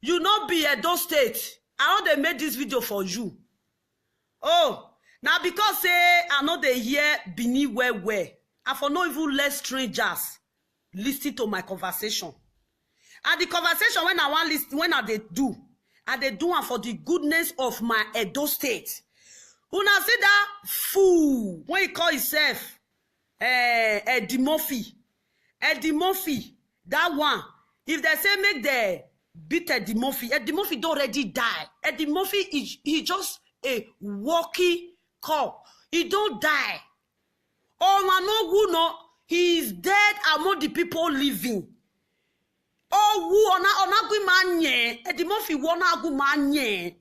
you not be Edo State. I know they made this video for you. Oh, now because say I know they hear Bini where. I for no even let strangers listen to my conversation. And the conversation when I want listen, when I they do it for the goodness of my Edo State. Una see that fool when he call himself Eddie Murphy. Eddie Murphy, that one. If they say make the beat Eddie Murphy don't already die. Eddie Murphy he just a walkie cop. He don't die. Oh man, no who no. He is dead among the people living. Oh, who ona gumanye. Eddie Murphy wona gumanye.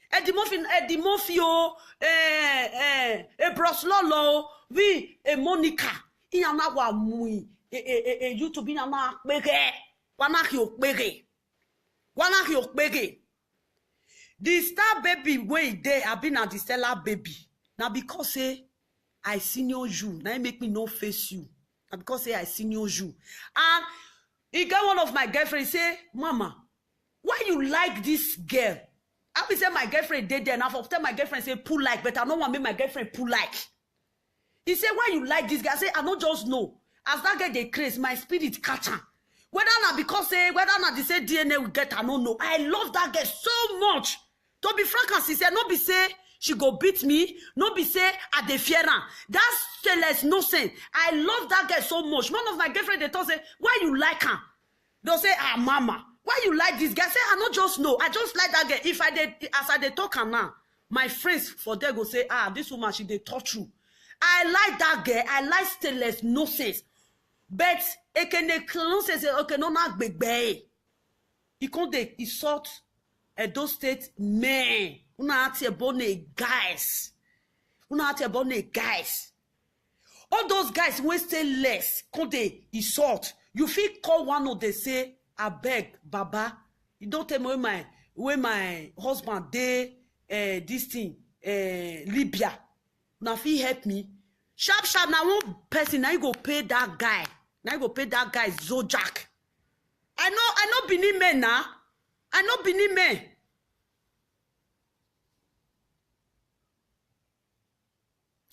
Eddie Murphy oh bros Lolo we Monica. Iyana wa mui YouTube na na pege. Wana ki okpege. Wana ki okpege. The star baby wey there have been at the Stella baby. Now because say I senior you, now it make me no face you. Now because say I senior you. And he got one of my girlfriends say, Mama, why you like this girl? I be say my girlfriend dead there. Now for tell my girlfriend say pull like, but I don't want to make my girlfriend pull like. He said, why you like this guy? I say, I don't just know. As that girl they craze, my spirit catch her. Whether not because say, whether not they say DNA will get, I don't know. I love that girl so much. To be frank, as he said, no be say she go beat me, no be say I dey fear her. That's stainless nonsense. I love that girl so much. One of my girlfriend they talk say, why you like her? They'll say, ah, mama, why you like this guy? I say, I not just know. I just like that girl. If I did, as I dey talk her now, my friends for there go say, ah, this woman she dey touch you. I like that girl. I like stainless nonsense. But ekene nonsense say, okay, no na gbegbe. He come dey insult Edo State men. Una ati ebone guys. Una ati ebone guys. All those guys wey stay less, come dey insult. You fit call one of them say, I beg, Baba, you don't tell me where my husband dey this thing Libya. Now if he help me, sharp now one person now you go pay that guy. Now you go pay that guy Zojak. I know Benin men now. I know Benin men.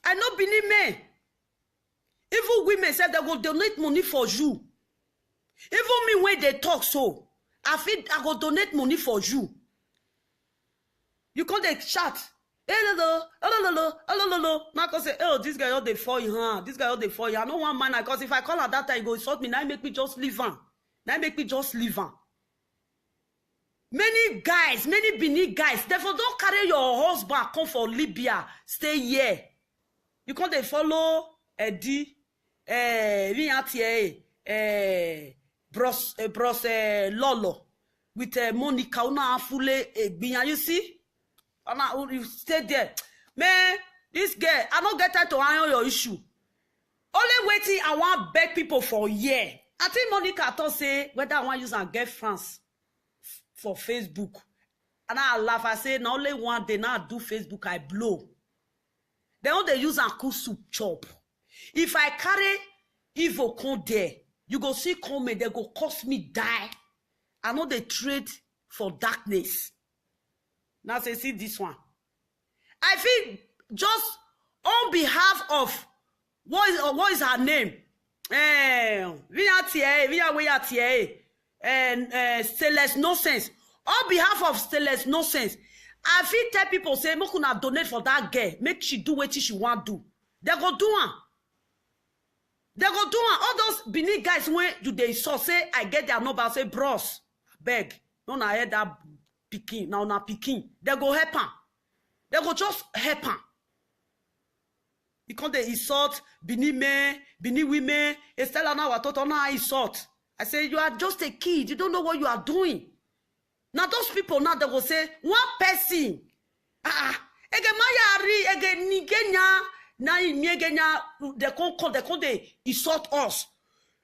I know Benin men. Even women said they will donate money for you. Even me when they talk so, I go donate money for you. You can't they chat. Now I can say, oh, this guy all they for you, huh? This guy all they for you. I don't want man, because if I call her that time, he go insult me. Now make me just leave her. Many guys, many Benin guys, therefore don't carry your husband come for Libya. Stay here. You can't they follow Eddie, Bros Lolo with Monica. Una fule egbinya. You see? You stay there. Man, this girl, I don't get time to handle your issue. Only waiting, I want beg people for a year. I think Monica thought say whether I want use and get France for Facebook. And I laugh. I say, now only one day now I do Facebook, I blow. They don't they use and cook soup chop. If I carry evil come there, you go see come they go cost me die. I know they trade for darkness. Now say, see this one. I feel just on behalf of what is her name? Stainless Nonsense. On behalf of Stainless Nonsense, I feel tell people say, "Mo kuna donate for that girl. Make she do what she want do." They go do one. They go do one. All those Benin guys when you they saw say, I get their number. Say, bros, beg. No, na hear that picking. Now na picking. They go help her. They go just help her. Because they insult Benin men, Benin women. Estella now I thought on insult. I say, you are just a kid. You don't know what you are doing. Now those people now they will say, one person. Ege mayari, ege nigenya, na nigenya, they insult us.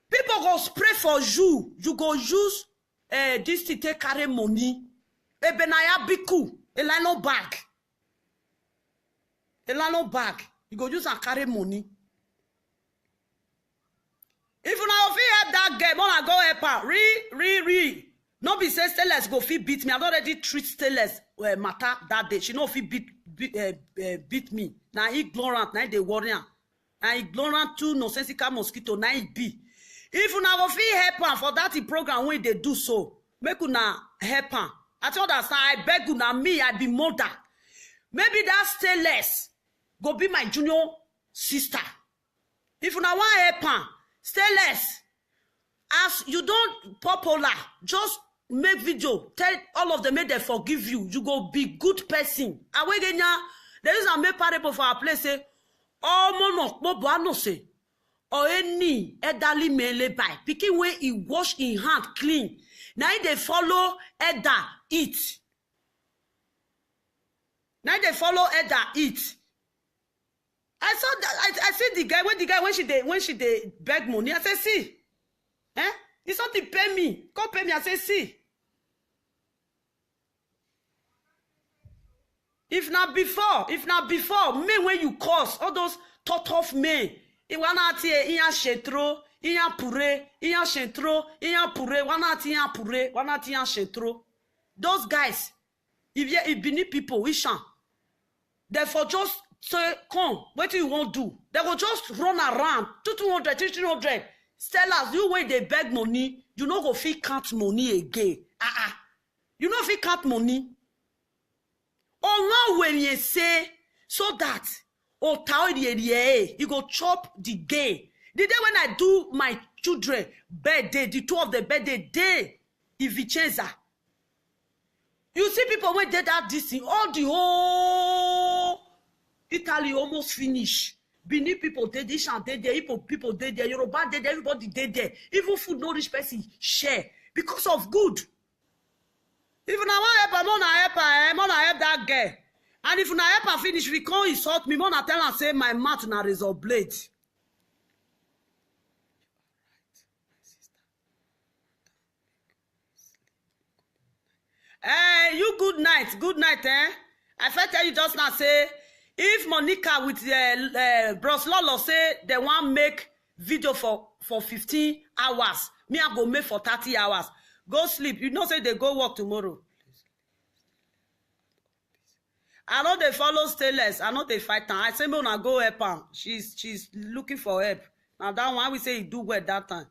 People go spray for you. You go use this to take carry money. Ebenaya biku, elano bag. Elano bag. You go use and carry money. If you now feel that girl, wanna go help her. No be say Stainless go fit beat me. I already treat Stainless matter that day. She no fit beat me. Now ignorant, now they worry. Now ignorant too nonsensical mosquito. Now it be. If you now go fit help her for that program when they do so, make una help her. I told her, I beg you now, me, I be mother. Maybe that Stainless go be my junior sister. If you now want help her, Stainless, as you don't popular, just make video, tell all of them, make them forgive you. You go be good person. Awegenya, there is a make parable for our place. Say, oh mono, no say, or any elderly mele by picking where he wash in hand clean. Now they follow elder eat. Now they follow elder eat. I saw that. I see the guy when she beg money. I said, see, Eh? It's not to pay me. Come pay me. I say, see. If not before, men when you cause all those tough men, it wanna tie in shetro, in pure, in shetro, in pure, wanna pure, wanna shetro. Those guys, if you beneath people, we shan. Therefore, just say, come, what do you want to do? They will just run around, 200, 300. Tell us, you when they beg money, you no go fit count money again. You no fit count money. Or when you say, so that, you go chop the day. The day when I do my children birthday, the 2 of the birthday day, if it changes. You see people when they that this thing, all the whole Italy almost finish. Benin people did this and they there, Igbo people did there, Yoruba did there, everybody did there. Even food no rich person share because of good. If I want help, I'm gonna help that girl. And if I help her finish, we can't insult me. I'm gonna tell her say my mouth na razor blade. Hey, you good night, eh? I first tell you just now, say, if Monica with Bros Lolo say they want make video for 15 hours, me I go make for 30 hours. Go sleep. You know say they go work tomorrow. I know they follow Stainless. I know they fight time. I say me una go help her. She's looking for help. Now that one we say he do well that time.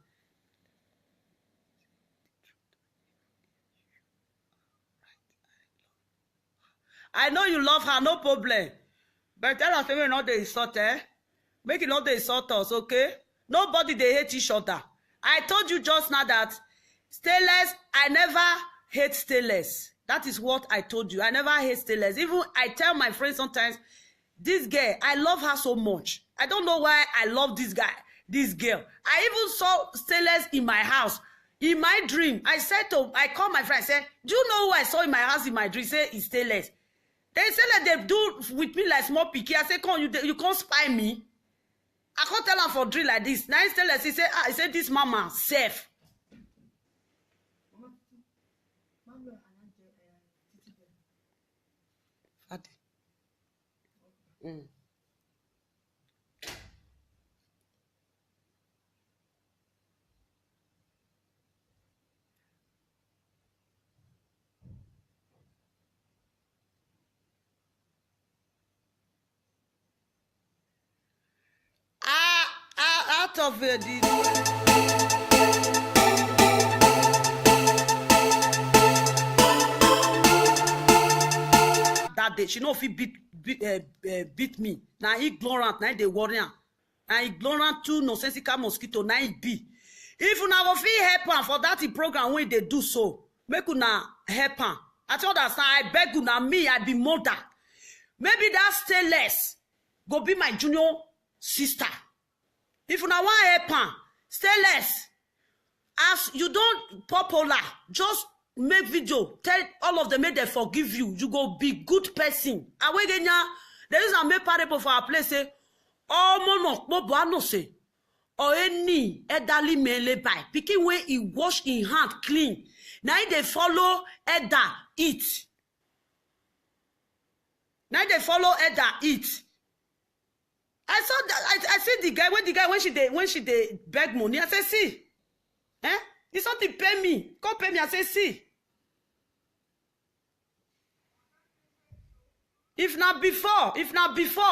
I know you love her, no problem. But tell us we not the insult, eh? Make it not the insult us, okay? Nobody they hate each other. I told you just now that Stainless, I never hate Stainless. That is what I told you. I never hate Stainless. Even I tell my friends sometimes, this girl, I love her so much. I don't know why I love this girl. I even saw Stainless in my house. In my dream, I called my friend, I said, do you know who I saw in my house in my dream? Say, it's Stainless. They say that they do with me like small picky. I say, come, you can't spy me. I can't tell her for drill like this. Now Stainless, he said, this mama, safe. Out of the that day, she know if he beat me. Now ignorant, now they worry. Now ignorant too nonsensical mosquito. Now he be. If you now feel help her for that program when they do so, make una help her. I told her, I beg you now, me, I be mother. Maybe that Stainless go be my junior sister. If you now want help her, Stainless, as you don't popular, just make video, tell all of them, make them forgive you. You go be good person. There is a make parable for our place, say, oh, mono, say, or any elderly mele by, picking when he wash in hand clean. Now they follow elder eat. Now they follow elder eat. I saw that. I see the guy when she beg money. I say, see, it's not to pay me. Come pay me. I say, see. If not before,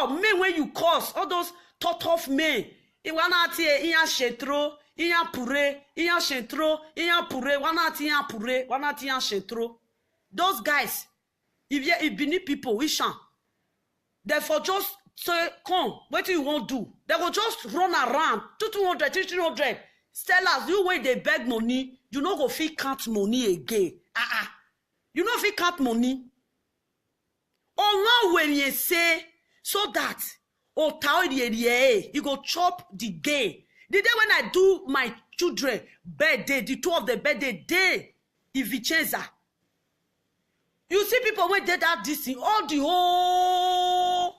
men when you cause all those tough men, it wanna tie in shetro, in pure, in shetro, in pure, wanna tie shetro. Those guys, if beneath people, we shan. Therefore, just say, come, what do you want to do? They will just run around, 200, 300. Tell us, you when they beg money, you no go fit count money again. You no fit count money. Or when you say, so that, you go chop the day. The day when I do my children birthday, the 2 of the birthday day, if it changes. You see people when they that this thing, all the whole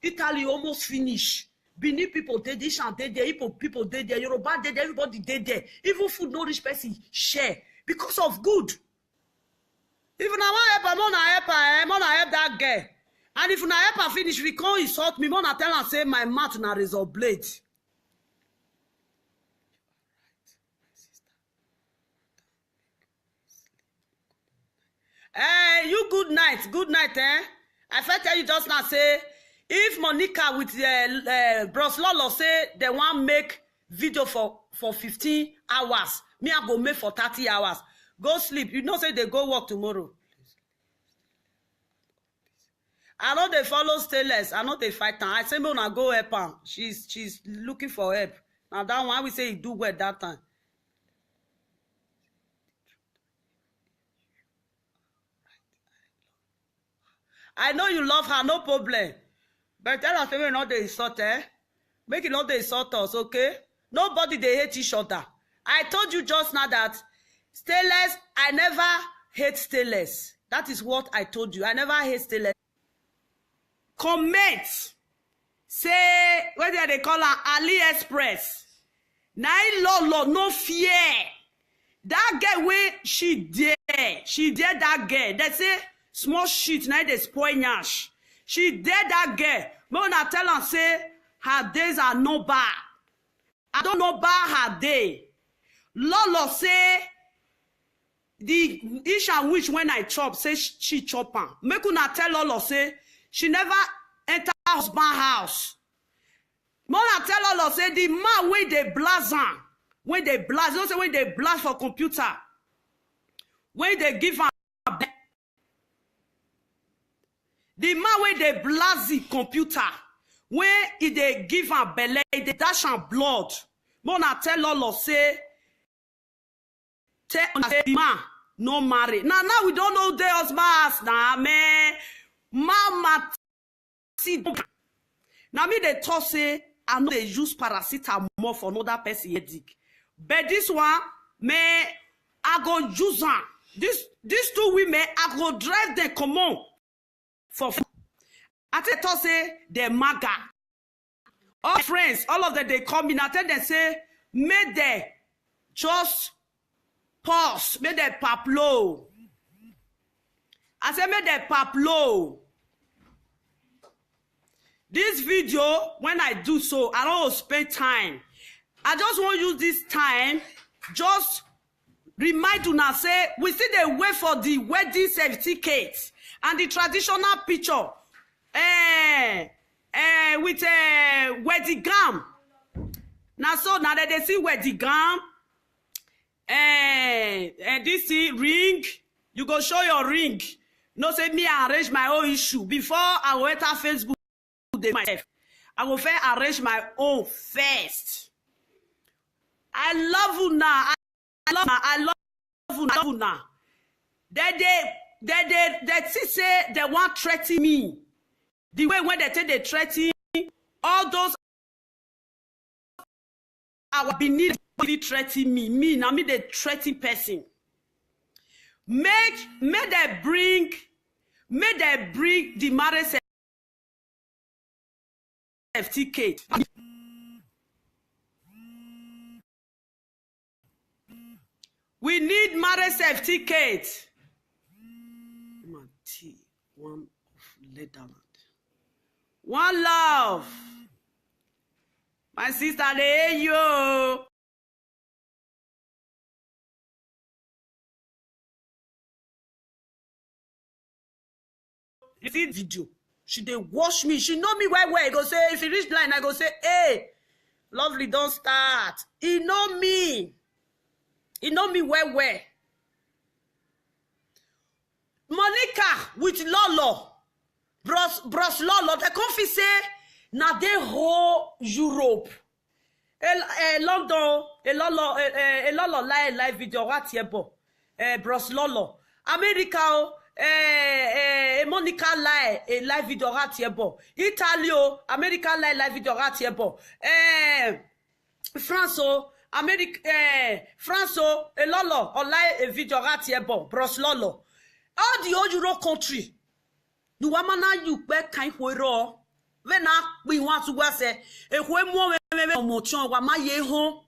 Italy almost finish. Benin people dey there, Ishan dey there, Igbo people dey there, Yoruba dey there, everybody dey there. Even food no reach person share because of good. If una wan help am, una help her, una help that girl. And if una help her finish, we can't insult me. Una tell her say my mouth na razor blade. You good night, eh? I first tell you just now, say, if Monica with Bros Lolo say they want make video for 15 hours, me I go make for 30 hours. Go sleep. You know say they go work tomorrow. I know they follow Stainless. I know they fight her. I say, me una go help her. She's looking for help. Now that one, we say he do well that time. I know you love her, no problem. But tell us we not dey insult, eh? Make it not dey insult us, okay? Nobody they hate each other. I told you just now that Stainless, I never hate Stainless. That is what I told you. I never hate Stainless. Comment. Say, what do they call her? AliExpress. Now, Lolo, no fear. That girl where she did that girl. They say, small shit, now they spoil nyash. She did that girl. But I tell her, say, her days are no bad. I don't know about her day. Lolo say, the Ishan witch when I chop, say she chop her. Make una tell Lolo, say, she never enter husband house. Mona tell Lolo, say, the man when they blast her, when they blast, don't say when they blast for computer, when they give her, the man when they blast the computer, when they give her belly, they dash her blood. Mona tell Lolo, say, tell the man no marry. Now we don't know the husband now, man. Mama see. Now me they talk say I know they use paracetamol for another person headache. But this one, me I go use her. These two women, I go drive them come on for. I tell say they maga. All friends, all of them they come in. I tell them say, may they just pause, may they paplo. I say may they paplo. This video, when I do so, I don't spend time. I just want to use this time, just remind you now, say, we still dey wait for the wedding certificate and the traditional picture with wedding gown. Now, so now that they see wedding gown, and this ring, you go show your ring. No say me arrange my own issue before I go enter Facebook. Myself. I will first arrange my own first. I love you now. I love you now. They say they want threaten me. The way when they say they threaten, all those I will be needing threaten me. Me now me the threaten person. May they bring the marriage certificate. We need marriage certificate. One of Leatherland. One love. My sister, they you. You see video. She dey watch me. She know me well. I go say, if you reach line, I go say, hey, lovely, don't start. He know me. He know me well. Monica with Lolo. Bros Lolo. They come fi say, na they whole Europe. London. Lolo live video. What yebo? Bros Lolo. America. Monica live video rat yebo. Italio, America live video rat yebo. France, France, Lolo, live video rat yebo. Bros Lolo. All the old Euro country. You wamana you back kind wero. Vena we want to go say e kwe mo motion wa ma ye ho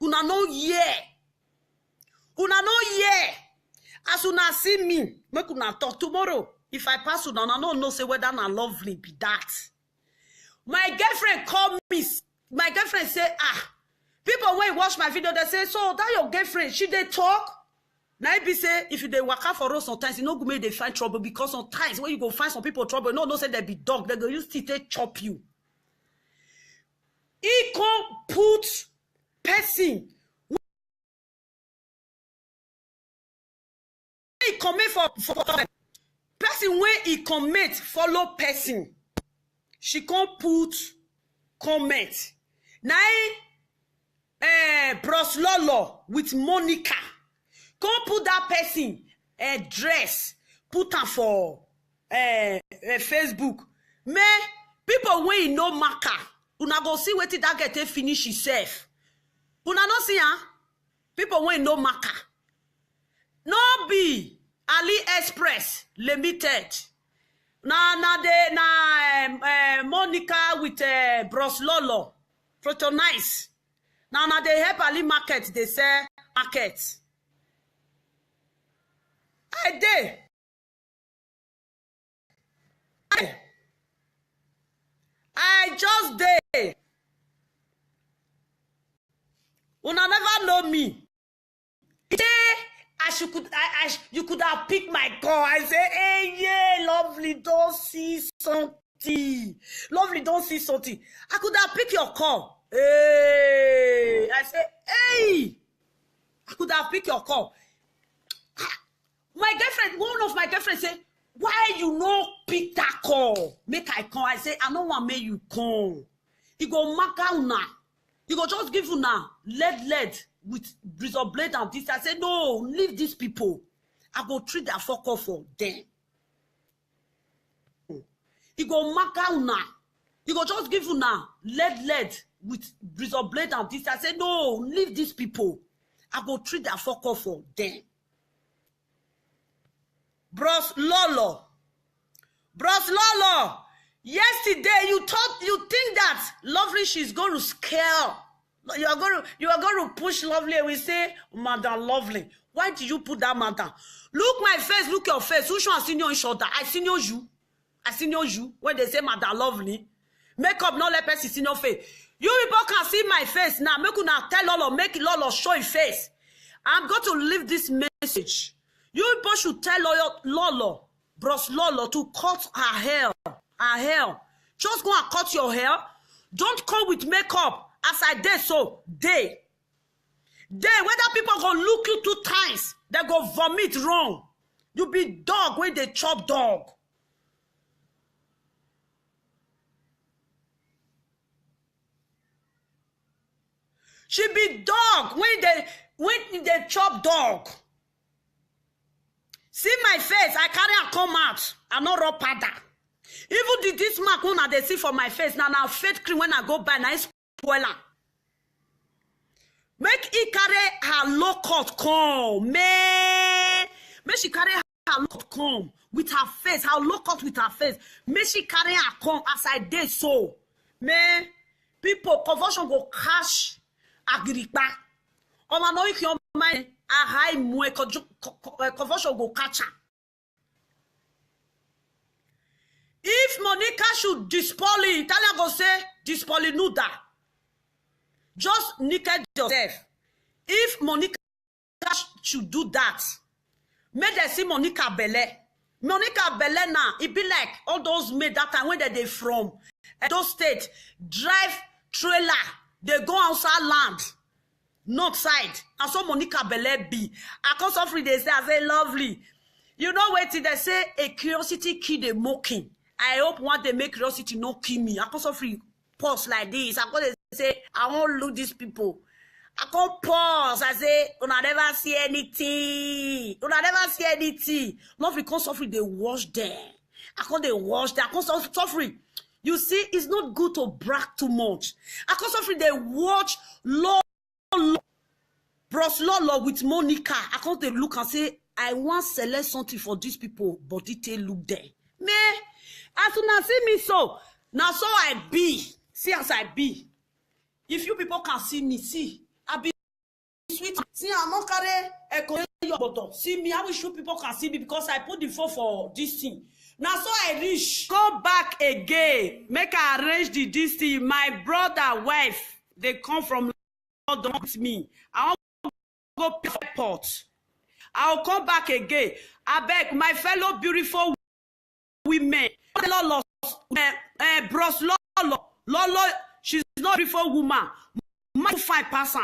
una no ye as una see me make una talk tomorrow if I pass una no know say whether na lovely be that. My girlfriend call me, my girlfriend say people when watch my video they say so that your girlfriend she dey talk. Now it be say if you dey waka for road sometimes you know go make they find trouble because sometimes when you go find some people trouble no say they be dog they go use teeth chop you. He can put person he commit for person when he commit follow person she can't put comment now Bros Lolo with Monica can't put that person dress put her for Facebook me people when you know marker una go see wetin that get finish himself una no see people when you know marker no be AliExpress limited na Monica with Bros Lolo Protonice na they help Ali market they sell market I just dey una never know me. You could have picked my call. I say, hey, yeah, lovely, don't see something. Lovely, don't see something. I could have picked your call. Hey, I say, hey, I could have picked your call. My girlfriend, one of my girlfriends say, why you no pick that call? Make I come. I say, I don't want make you come. You go mark out now. You go just give you now lead with razor blade and this. I say, no, leave these people. I go treat that fuck off for them. You go mark out now. You go just give you now lead with razor blade and this. I say, no, leave these people. I go treat that fuck off for them. Bros Lolo, yesterday you think that Lovely she's going to scare. You are going to push Lovely and we say, Madam Lovely, why did you put that madam? Look my face, look your face. Who should I see your shoulder? I see you. When they say Madam Lovely, makeup not let person see your face. You people can see my face now. Make una tell Lolo, make Lolo show your face. I'm going to leave this message. You people should tell Lolo, Bros Lolo, to cut her hair. Just go and cut your hair. Don't come with makeup. As I did so, they. Whether people go look you 2 times, they go vomit wrong. You be dog when they chop dog. She be dog when they chop dog. See my face, I carry a come out. I'm not raw pada. Even this mark when they see for my face, now fake cream when I go buy, now it's spoiler. Make it carry her low cut come, man. Make she carry her low cut come with her face, her low cut with her face. Make she carry her come as I did so. Man, people, conversion go cash Agrippa. On a know if your mind a high mwe conversion go catch her. If Monica should dispoly, Italia go say dispoly nuda. Just naked yourself. If Monica should do that, may they see Monica Belle. Monica Belle now, it be like all those made that time when they from those states drive trailer, they go outside land, north side, and so Monica Belle be. I come suffering, they say, I say, lovely. You know what they say, a curiosity kill the mocking. I hope one day make curiosity no kill me. I come suffering, pause like this. I come say, I won't look these people. I come pause. I say, una never see anything. Una never see anything. Not because suffering, they wash them. I can't they wash them. I can't suffering. You see, it's not good to brag too much. I can't suffering, they watch Bros Lolo with Monica. I can't they look and say, I want to select something for these people, but it look there. Me, as soon as see me so, Now so I be. See as I be. If you people can see me, see. I be sweet. See, I'm not carry your bottle. See me, I wish you people can see me because I put the phone for this thing. Now so I reach. Go back again. Make I arrange this thing. My brother, wife, they come from London with me. I want to go to the airport. I'll come back again. I beg my fellow beautiful women. Bros Lolo, she's not a beautiful woman. Man 5%.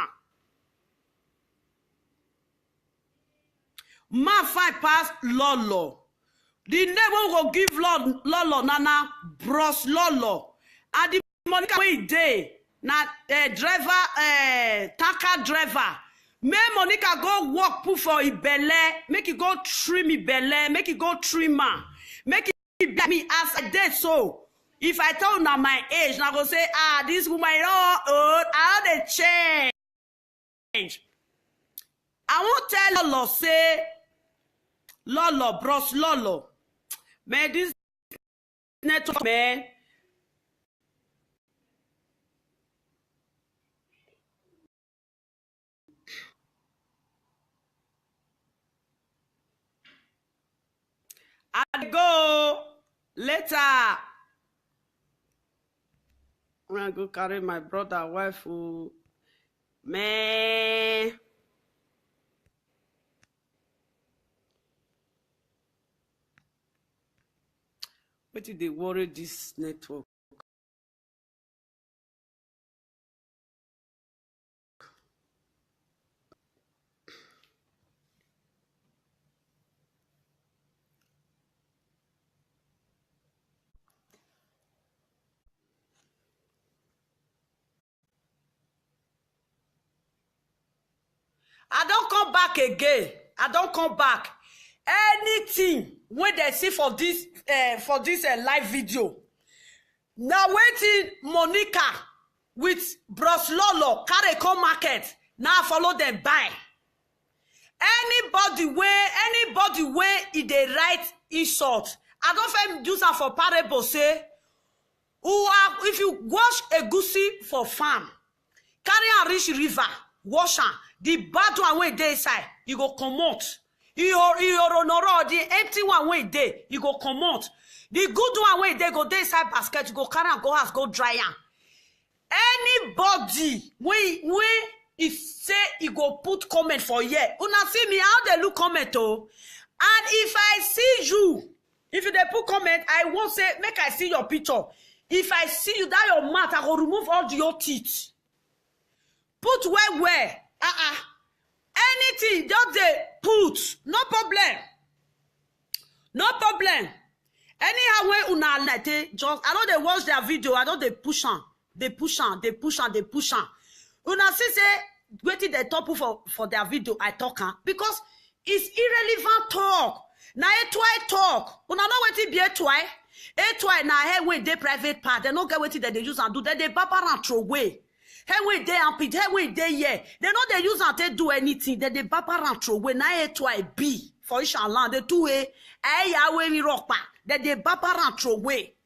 Man 5 Lolo. The name will give Lolo Nana Bros Lolo. And the Monica way day na driver tanker driver. May Monica go walk put for ibele, make it go trim ibele, make it go trimmer, make it be me as I did so. If I tell now my age, now go say, this woman old, I don't change. I won't tell Lolo say, Lolo, bros Lolo. Man, this network, man. I go later. I'm gonna go carry my brother, wife, who, man. What did they worry this network? I don't come back again. I don't come back. Anything when they see for this live video. Now waiting Monica with Bros Lolo carry come market. Now follow them buy. Anybody where if they write insult. I don't find use am for parable say. If you wash a goosey for farm, carry and reach river, wash am. The bad one wey dey inside, you go comot. The empty one wey dey, you go comot. The good one wey dey go dey inside basket, you go carry am go house, go dry am. Anybody wey if say he go put comment for here, una see me how they look comment oh. And if I see you, if you dey put comment, I won't say make I see your picture. If I see you that your mouth, I go remove all your teeth. Put where. Anything just they put, no problem. No problem. Anyhow when una like just I know they watch their video, I know they push on. They push on. Una see say waiting they talk for their video I talk because it's irrelevant talk. Now a twy talk. Una know waiting be a twy. A twy na head when they private part, they no get waiting that they use and do that they papa and throw away. Hey, wait, they and pit, hey, wait, they yeah. They know they use and they do anything. That they papa and throw away. Now a twy B for each land. The two way, we rock back. That they papa and throw away.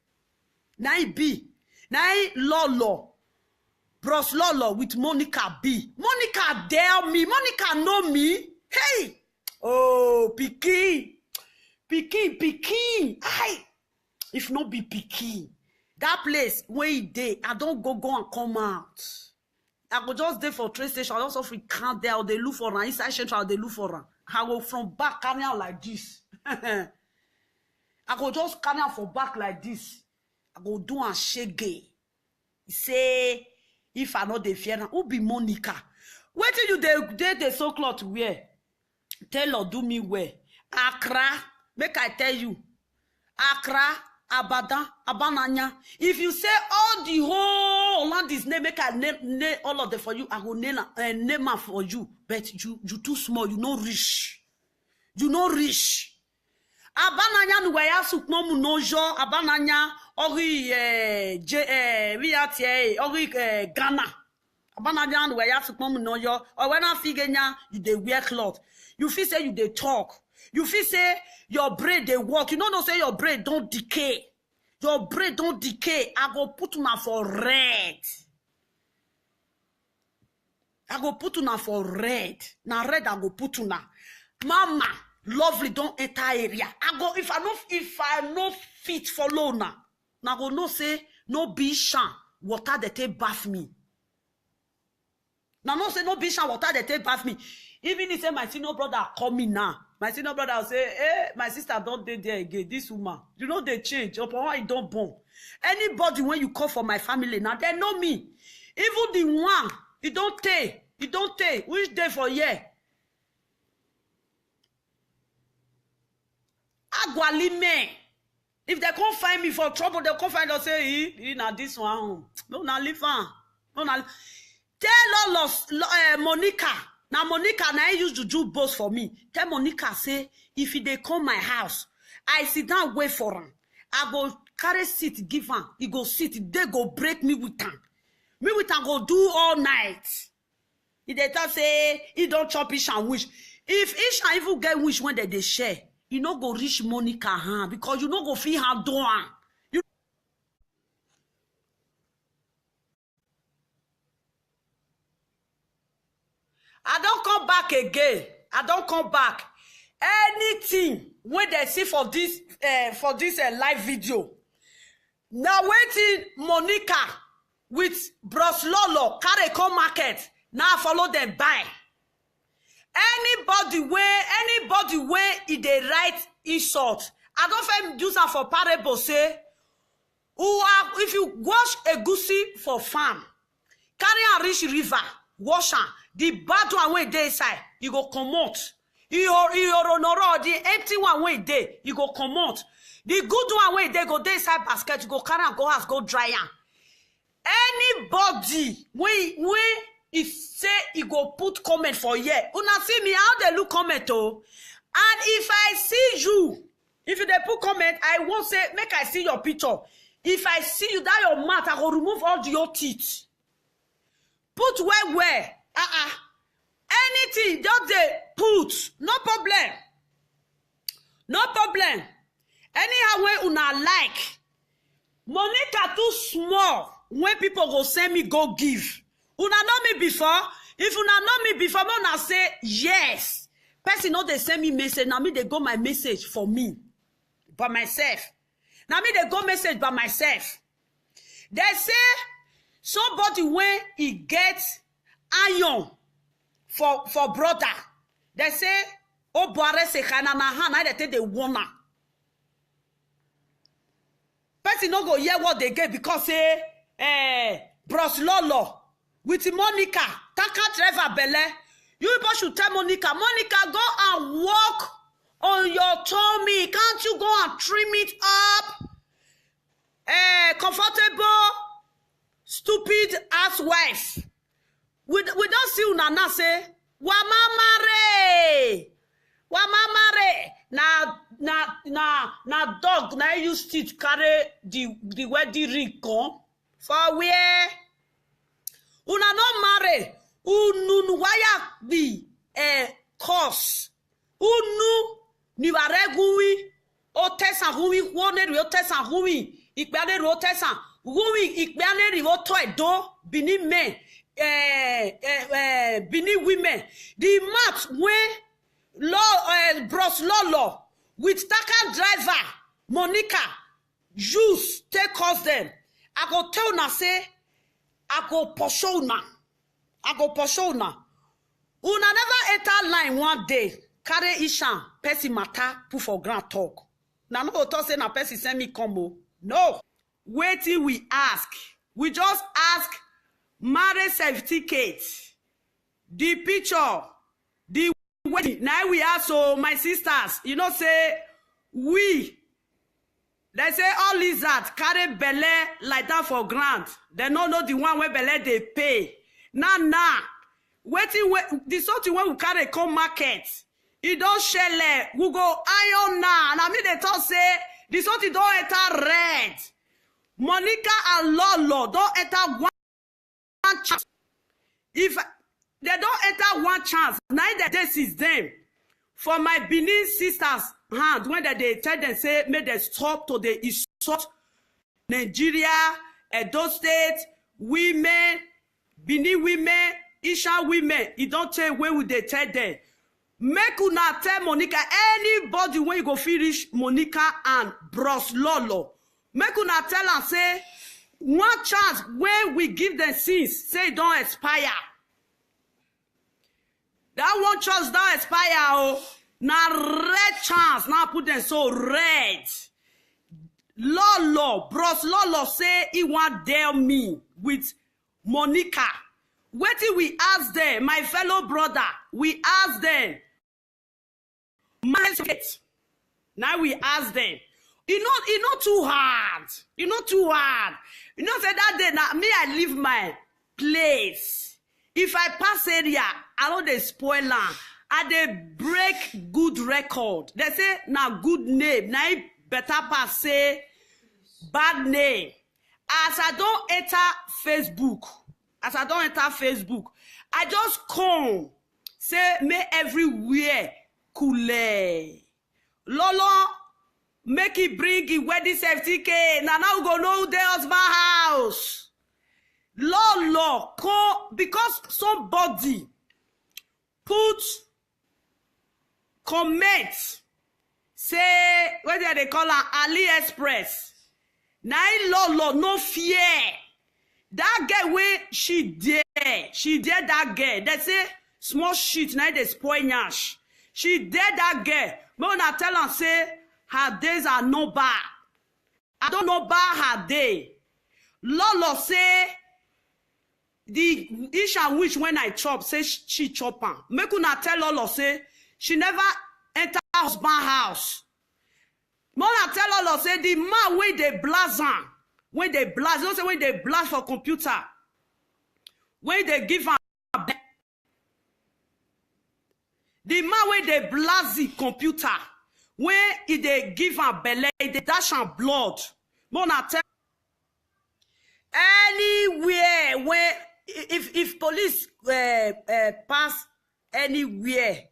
Now B. Now Lolo. Bros Lolo with Monica B. Monica dare me. Monica know me. Hey. Oh, Pikin. Aye. If not be Pikin. That place where he dey, I don't go and come out. I go just there for train station. I also free count there. Or they look for her. Inside central, they look for her. I go from back carry out like this. I go just carry out for back like this. I go do and shege. Say, if I know the fear, who be Monica? Wait till you they so cloth wear. Tell or do me wear. Accra, make I tell you. Accra, Abadan, Abananya. If you say all the whole land is name, make I name all of them for you. I will name them for you. But you too small. You no rich. You no rich. Abananya no way asuk no munojo. Abananya ori ori Ghana. Abananya no way asuk no munojo. Or when I figure you dey wear cloth. You feel say you dey talk. You feel say your brain they work. You know say your brain don't decay. Your brain don't decay. I go put una for red. I go put una for red. Now red I go put una. Mama, lovely don't enter area. I go if I no fit follow now. Now go no say no be shan water they take bath me. Now no say no be shan water they take bath me. Even if say my senior brother call me now. My senior brother will say, hey, my sister don't date there again. This woman, you know they change. Upon why it don't born. Anybody when you call for my family now, they know me. Even the one, it don't take. It don't take. Which day for year? Agualime. If they can't find me for trouble, they'll come find us say, he now this one. No, now leave on. No, now. Tell all of Monica. Now Monica, now I used to do both for me. Tell Monica, say, if they come my house, I sit down, wait for him. I go carry seat, give him. He go sit, they go break me with him. Me with him go do all night. If they tell say, he don't chop ish and wish. If ish and even get wish when they share, you no go reach Monica hand because you no go feel her doing. I don't come back again. I don't come back. Anything when they see for this live video. Now waiting Monica with Bros Lolo carry come market. Now follow them by. Anybody where if they write insult. I don't find use for parable say. If you wash a goosey for farm, carry a rich river, wash am. The bad one way dey inside, you go comot. The empty one way dey, you go comot. The good one way dey go dey inside basket, you go carry am go house, go dry am. Anybody when if say he go put comment for here, una see me how they look comment oh. And if I see you, if you dey put comment, I won't say make I see your picture. If I see you that your mouth, I go remove all your teeth. Put where. Anything just they put, no problem. No problem. Anyhow when una like, Monica too small when people go send me go give. Una know me before? If una know me before, una say yes. Person know they send me message, now me they go my message for me, by myself. Now me they go message by myself. They say somebody when he gets iron for brother. They say, oh boare se khana na hand, I they take the wanna. Person no go hear what they get because say Bros Lolo with Monica, Taka Trevor Bele. You people should tell Monica, go and walk on your tummy. Can't you go and trim it up? Comfortable, stupid ass wife. We don't see Unana say, Wamamare. Na dog, na use teeth carry the wedding ring come. For where? Una no marry. Unu waya bi cause. Unu ni waregui. O tesa hui wone ri o tesa hui. Ikbane ro tesa. Hui ikbane ri o toy do bini men. Bini women. The maps when Bros Lolo with Taka driver Monica use take us them. I go tell na say I go pursue na. Una never enter line one day. Carry Ishan, person matter, put for ground talk. Now no talk say na person send me combo. No. Wait till we ask. We just ask marriage certificate, the picture, the wedding. Now we ask so my sisters, you know say they say all lizards carry belle like that for ground. They no know the one where belle they pay. Nah. Waiting the something when we carry come market. It don't shell. We go iron now. And I mean they talk say the something don't enter red. Monica and Lolo don't enter one chance. If they don't enter one chance, neither this is them. For my Benin sisters hand, when they tell them say, may they stop to the insult Nigeria, Edo State, women, Benin women, Isha women, e don tell where we dey tell them. Make una tell Monica, anybody when you go fit reach Monica and Bros Lolo. Make una tell am say, one chance when we give them since, say don't expire. That one chance don't expire, oh. Now red chance, now put them so red. Lolo, Bros Lolo say he want deal me with Monica. Wetin we ask them, my fellow brother, we ask them. Now we ask them. It not too hard. It not too hard. You know, say that day, now me, I leave my place. If I pass area, I know they spoil am. I they break good record. They say, now good name. Now better pass say bad name. As I don't enter Facebook, I just come, say, me everywhere cool. Lolo, make it bring it wedding certificate. Now we go know the husband house. Lolo, because somebody put comment, say, what do they call her? AliExpress. Now Lolo, no fear. That girl where she did that girl. They say small shit, now they spoil nyash. She did that girl. But when I tell her, say, her days are no bad. I don't know about her day. Lolo say, the Isha which when I chop, say she chop am. Make una tell Lolo say, she never enter husband house. When I tell Lolo say, the man when they blast am, when they blast, don't say when they blast for computer, when they give am, the man when they blast the computer, when they give am belle, they dash am blood. But I tell anywhere where if police pass anywhere,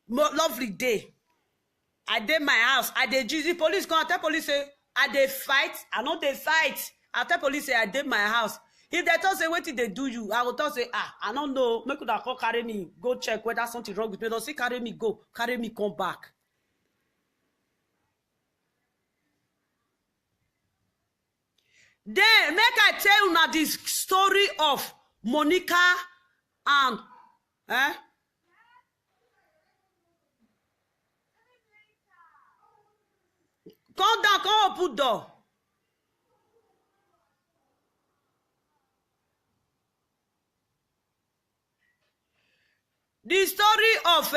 lovely day. I did my house. I did the police come. I tell police say I dey fight. I know they fight. I tell police say I did my house. If they talk say what did they do you, I will talk say I don't know. Make una call carry me go check whether something wrong with me. Don't say carry me go, carry me come back. Then make I tell you now this story of Monica and Come down, come open door. The story of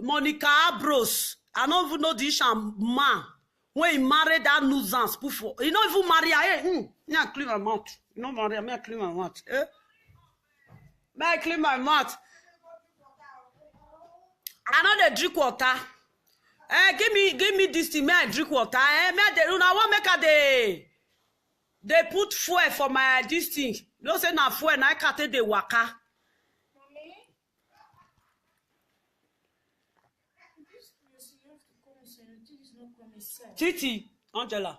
Monica Abros. I don't even know this man when he married that nuisance before. He don't even marry her. Me I clean my mouth. You know marry me I clean my mouth. Me I clean my mouth. I know they drink water. Give me this thing. May I drink water? Me I want make her they put fuel for my this thing. Don't say na fuel. Na I can't take the waka. Titi, Angela.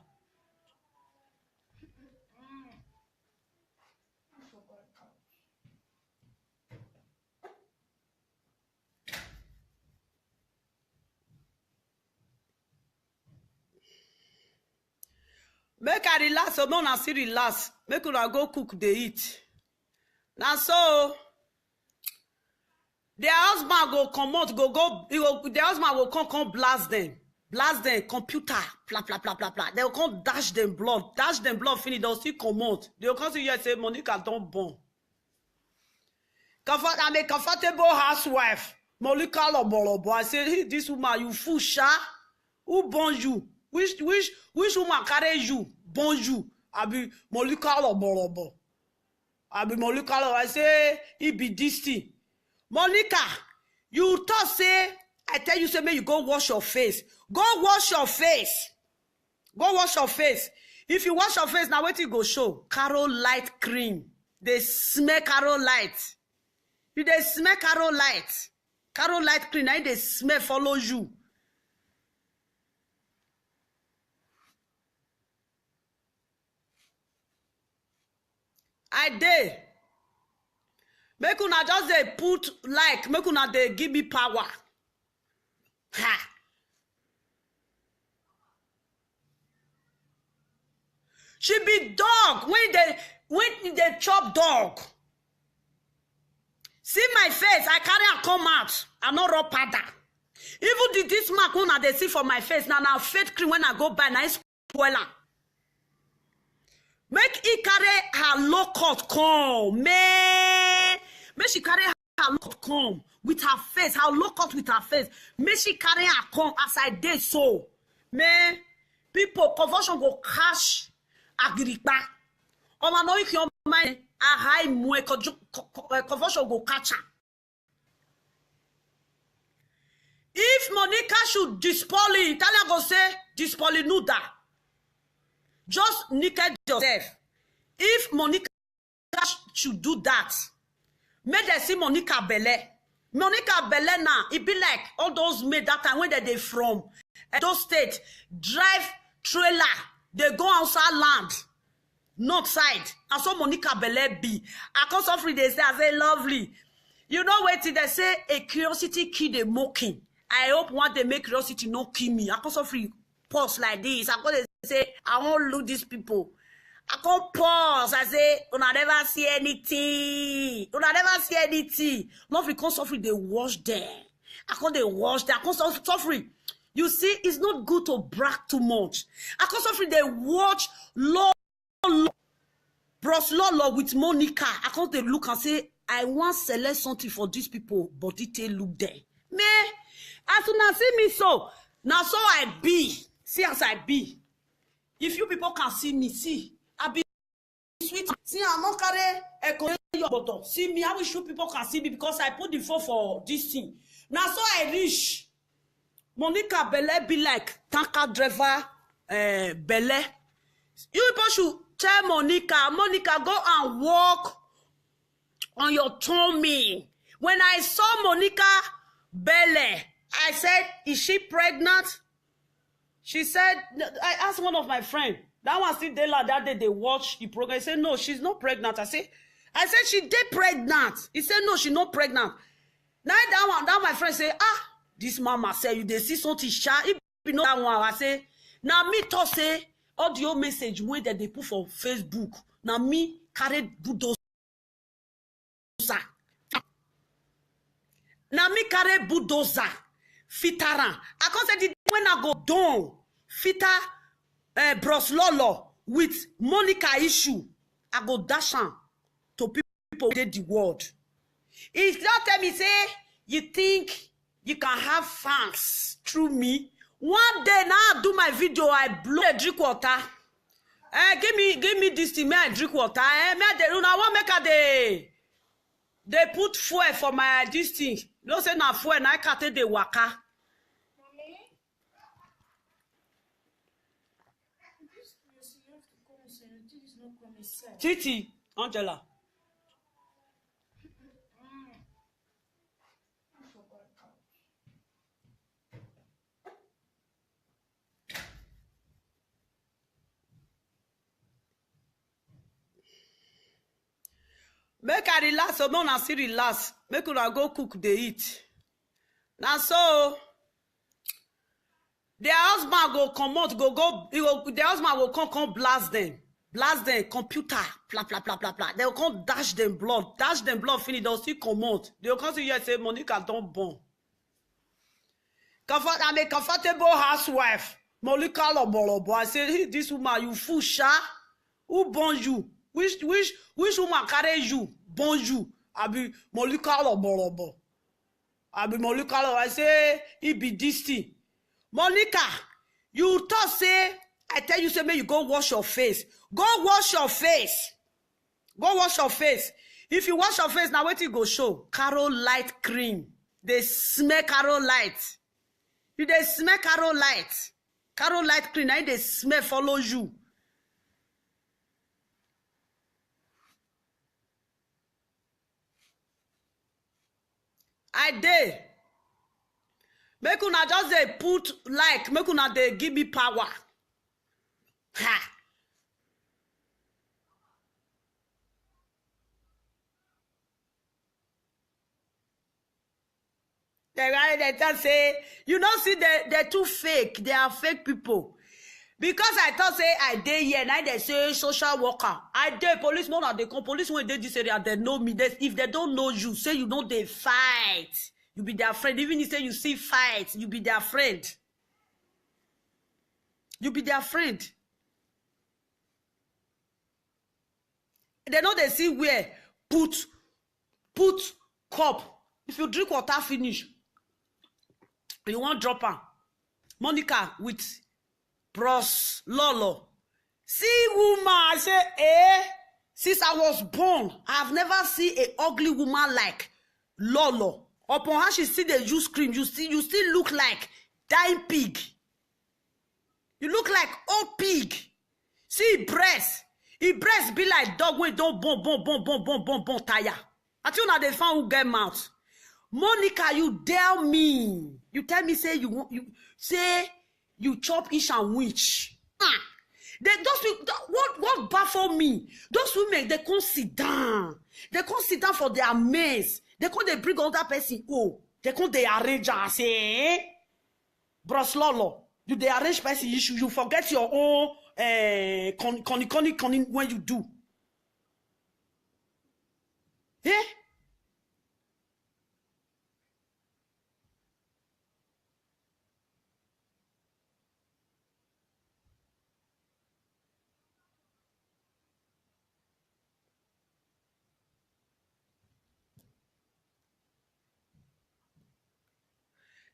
Make I relax, so no, still relax. Make una go cook, they eat. Now so their husband go come out, the husband will come blast them, computer, blah blah blah blah blah. They will come dash them blood, finish. They'll still come out. They will come to you and say, Monica don't born. I'm a comfortable housewife. Monica Lobolobo. I say, hey, this woman, you fool, sha. Who born you? Which woman carry you? Born you? I be Monica Lobolobo. I be Monica Lobolobo. I say, he be this thing. Monica, you thought say, I tell you, say, may you go wash your face. Go wash your face. Go wash your face. If you wash your face, now what you go show? Carol Light cream. They smell Carol Light. You they smell Carol Light. Carol Light cream, now they smell follow you. I dey. Make una just dey put like, make una dey give me power. Ha. She be dog when they chop dog. See my face, I carry her come out. I no raw pada. Even this mark una they see for my face, now fake cream when I go buy, now it's spoiler. Make he carry her low cut come, man. Make she carry her low cut come with her face, her low cut with her face. Make she carry her come as I did so. Man, people, conversion go cash agripa. Oma no if your mind a high mwe conversion go catch her. If Monica should dispoli, Italian go say dispoli nuda. Just naked yourself. If Monica should do that, make them see Monica Belle. Monica Belle now, it be like all those made that time when they from those states drive trailer, they go outside land, north side. And so Monica Belle be. I come suffering, they say, I say, lovely. You know what they say, a curiosity kill the mocking. I hope one day make curiosity no kill me. I come suffering, pause like this. I come say, I won't look these people. I come pause. I say, una never see anything. Una never see anything. Not because suffering, they wash them. I can't they wash them. I can't suffering. You see, it's not good to brag too much. I can't suffering, they watch law, bros law with Monica. I can't they look and say, I want to select something for these people, but it they look there. Man, as soon as see me so, now so I be. See as I be. If you people can see me, see, I be sweet. See, I'm not carry your bottle. See me, I wish you people can see me because I put the phone for this thing. Now so I reach. Monica Belle be like tanker driver Belle. You people should tell Monica, go and walk on your tummy. When I saw Monica Belle, I said, is she pregnant? She said, I asked one of my friends, that one still there like that day they watch the program. He said, no, she's not pregnant. I said she did pregnant. He said, no, she's not pregnant. Now that my friend say, this mama say, you they see something sharp. If you know that one, I say, now me to say, audio message when that they put for Facebook. Now me carry bulldozer. Now me carry bulldozer. Fitaran. I can't say when I go down, Fita Bros Lolo with Monica issue, I go dash on to people who the world. If not tell me say you think you can have fans through me, one day now I do my video, I blow a drink water. Give me this thing, may I drink water. I want make a they put fuel for my this thing. Don't say na fuel, na I can't take the waka. Titi, Angela. Make I relax, so no na still relax. Make una go cook the eat. Now so their husband go come out, their husband will come blast them, computer, blah blah blah blah blah. They will come dash them blood, finish. They'll still come out. They will come to you and say, Monica don't born. I'm a comfortable housewife. Monica Lobolobo. I say, hey, this woman, you fool, sha. Who born you? Which woman carry you? Born you? I be Monica Lobolobo. I say, it be this thing. Monica, you thought say, I tell you, say, may you go wash your face. Go wash your face. Go wash your face. If you wash your face, now wait till you go show. Carol Light cream. They smell Carol Light. You they smell Carol Light. Carol Light cream, now they smell follow you. I did. Make una just they put like, make una they give me power. Ha. They just say, you don't see they're too fake. They are fake people. Because I thought say I dey here, now they say social worker. I dey police, no, they come police when they this area, they know me. If they don't know you, say you know they fight. You be their friend. Even if say you see fight, you be their friend. You be their friend. They know they see where put cup. If you drink water finish, you want drop am. Monica with Bros Lolo. See woman, I say, since I was born, I have never seen an ugly woman like Lolo. Upon her, she see the use cream. You still look like dying pig. You look like old pig. See breast. His breast be like dog when don't bon tire. I tell you now they found who get mouth. Monica, you tell me. You tell me say you say you chop ish and witch. What baffle me? Those women, they can't sit down. They can't sit down for their mess. They can't bring other person. Oh, they can't they arrange and say, Bros Lolo, you they arrange person issue. You forget your own conning when you do. Eh?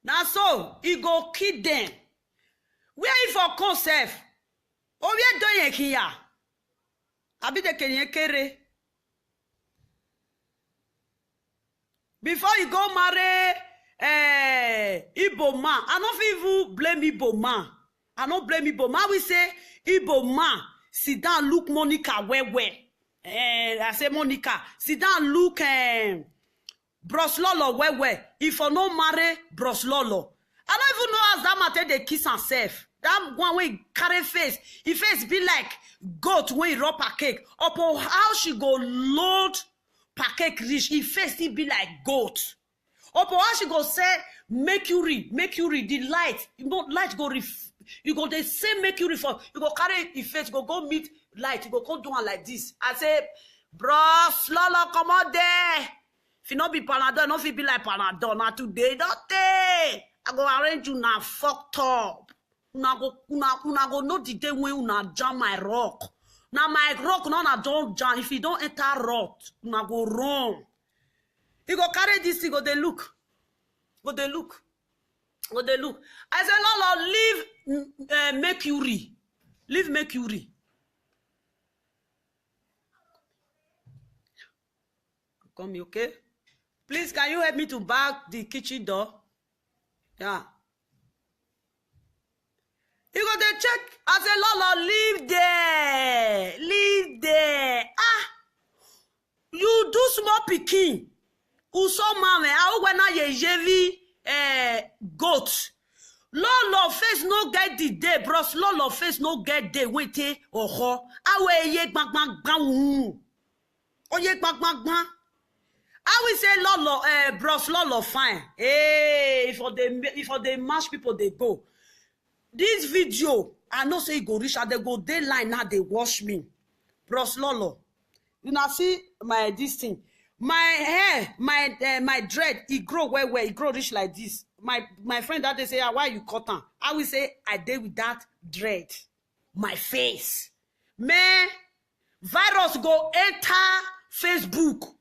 Now so, he go kill them. Where he for conserve? Oh, we are doing here. Abi de kenye kere. Before you go marry Igbo man, I don't even blame Igbo man. I don't blame Igbo man. We say Igbo man, sit down, look Monica where. I say Monica, sit down, look Bros Lolo where. If I no marry Bros Lolo, I don't even know as that matter they kiss herself. That one way carry face, his face be like goat when he rub a cake. Upon how she go load cake rich, his face he be like goat. Upon how she go say mercury, the light, you know light go you go the same mercury for you go carry his face go meet light, you go come do one like this. I say, Bros Lolo, come on there. If you not be Panadol, not be like Panadol. Now today, don't they? I go arrange you now fucked up. Una go know the day when una jam my rock. Now my rock, no, don't jam. If you don't enter rock, una go wrong. You go carry this, you go they look. Go they look. I say, Lolo, leave mercury. Leave mercury. Come me, okay? Please, can you help me to back the kitchen door? Yeah. You go to check. I say, Lolo, leave there. Ah, you do small picking. Uso mame, I when I jevi goat. Lolo face no get the day, bros. Lolo face no get the wait oho. Awe ye bang. Oye bang. I will say Lolo, Bros Lolo fine. Hey, for the mash people they go. This video, I know say go reach, they go dayline now they wash me. Bros Lolo, you now see my this thing, my hair, my dread, it grow where it grow rich like this. My friend that they say, why you cut on? I will say I did with that dread, my face. Man, virus go enter Facebook.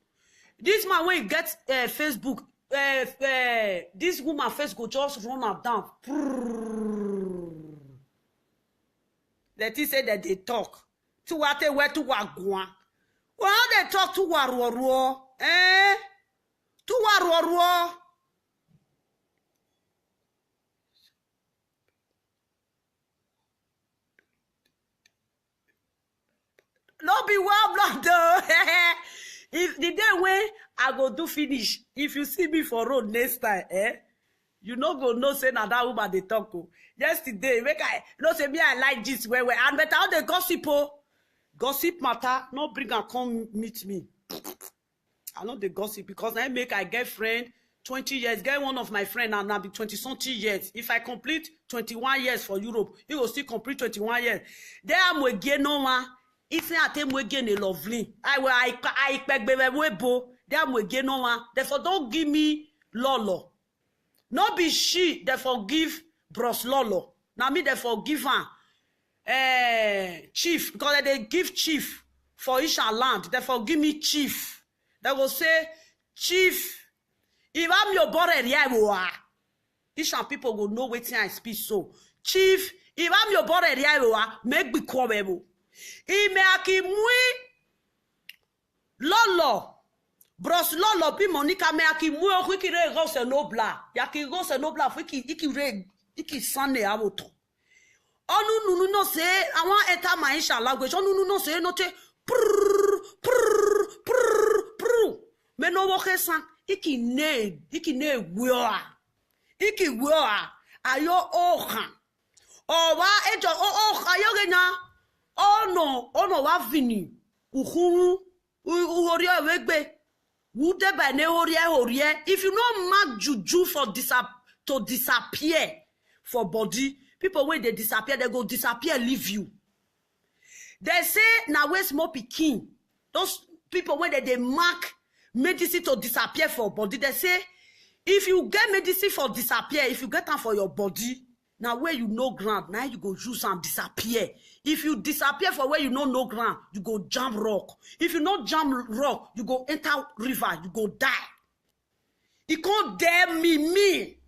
This man when he gets Facebook, this woman face go just run her down. That he said that they talk. To what they were to wagwan. Well, they talk to waruo. To waruo. No be well blood though. If the day when I go do finish, if you see me for road next time, you no go no say na that woman they talk. Yesterday, make I say me I like this where and better how they gossip gossip matter, no bring and come meet me. I know the gossip because I make I get friend 20 years. Get one of my friends and now be 20-something years. If I complete 21 years for Europe, he will still complete 21 years. There I'm again no one. If I take me again a lovely, I expect baby webo. There I'm again no one. Therefore, don't give me Lolo. No be she. Therefore, give Bros Lolo. Now me therefore give her chief because they give chief for each land. Therefore, give me chief. They will say chief. If I'm your brother, each people will know what I speak. So, chief, if I'm your brother, make me quarrel. Ime akimui lolo, bros lolo pi Monica me akimui okikire gose nobla. Yaki gose nobla iki sane aboto. Onu nunu no se awon eta maisha language. Onu nunu no se no te prrr. Me no woke san. Iki ne wioa. Iki wioa. Ayo oha. Owa ejo ayo genya. Oh no wa vini. Uhuru. Uhoria wegbe. Wude ba ne horie. If you no mark juju for to disappear for body, people when they disappear, they go disappear, leave you. They say now where's more pikin. Those people when they mark medicine to disappear for body, they say if you get medicine for disappear, if you get them for your body, now where you know ground, now you go use and disappear. If you disappear for where you know no ground, you go jump rock. If you not jump rock, you go enter river, you go die. You can't dare me.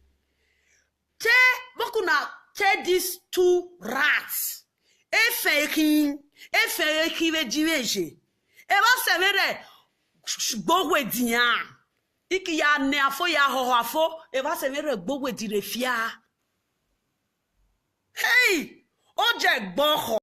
Take these two rats. Efekin vejiveje. Eva severe gbogwe diyan. Iki ya ne afo ya ho afo. Eva severe gbogwe direfia. Hey, oje gbogbo.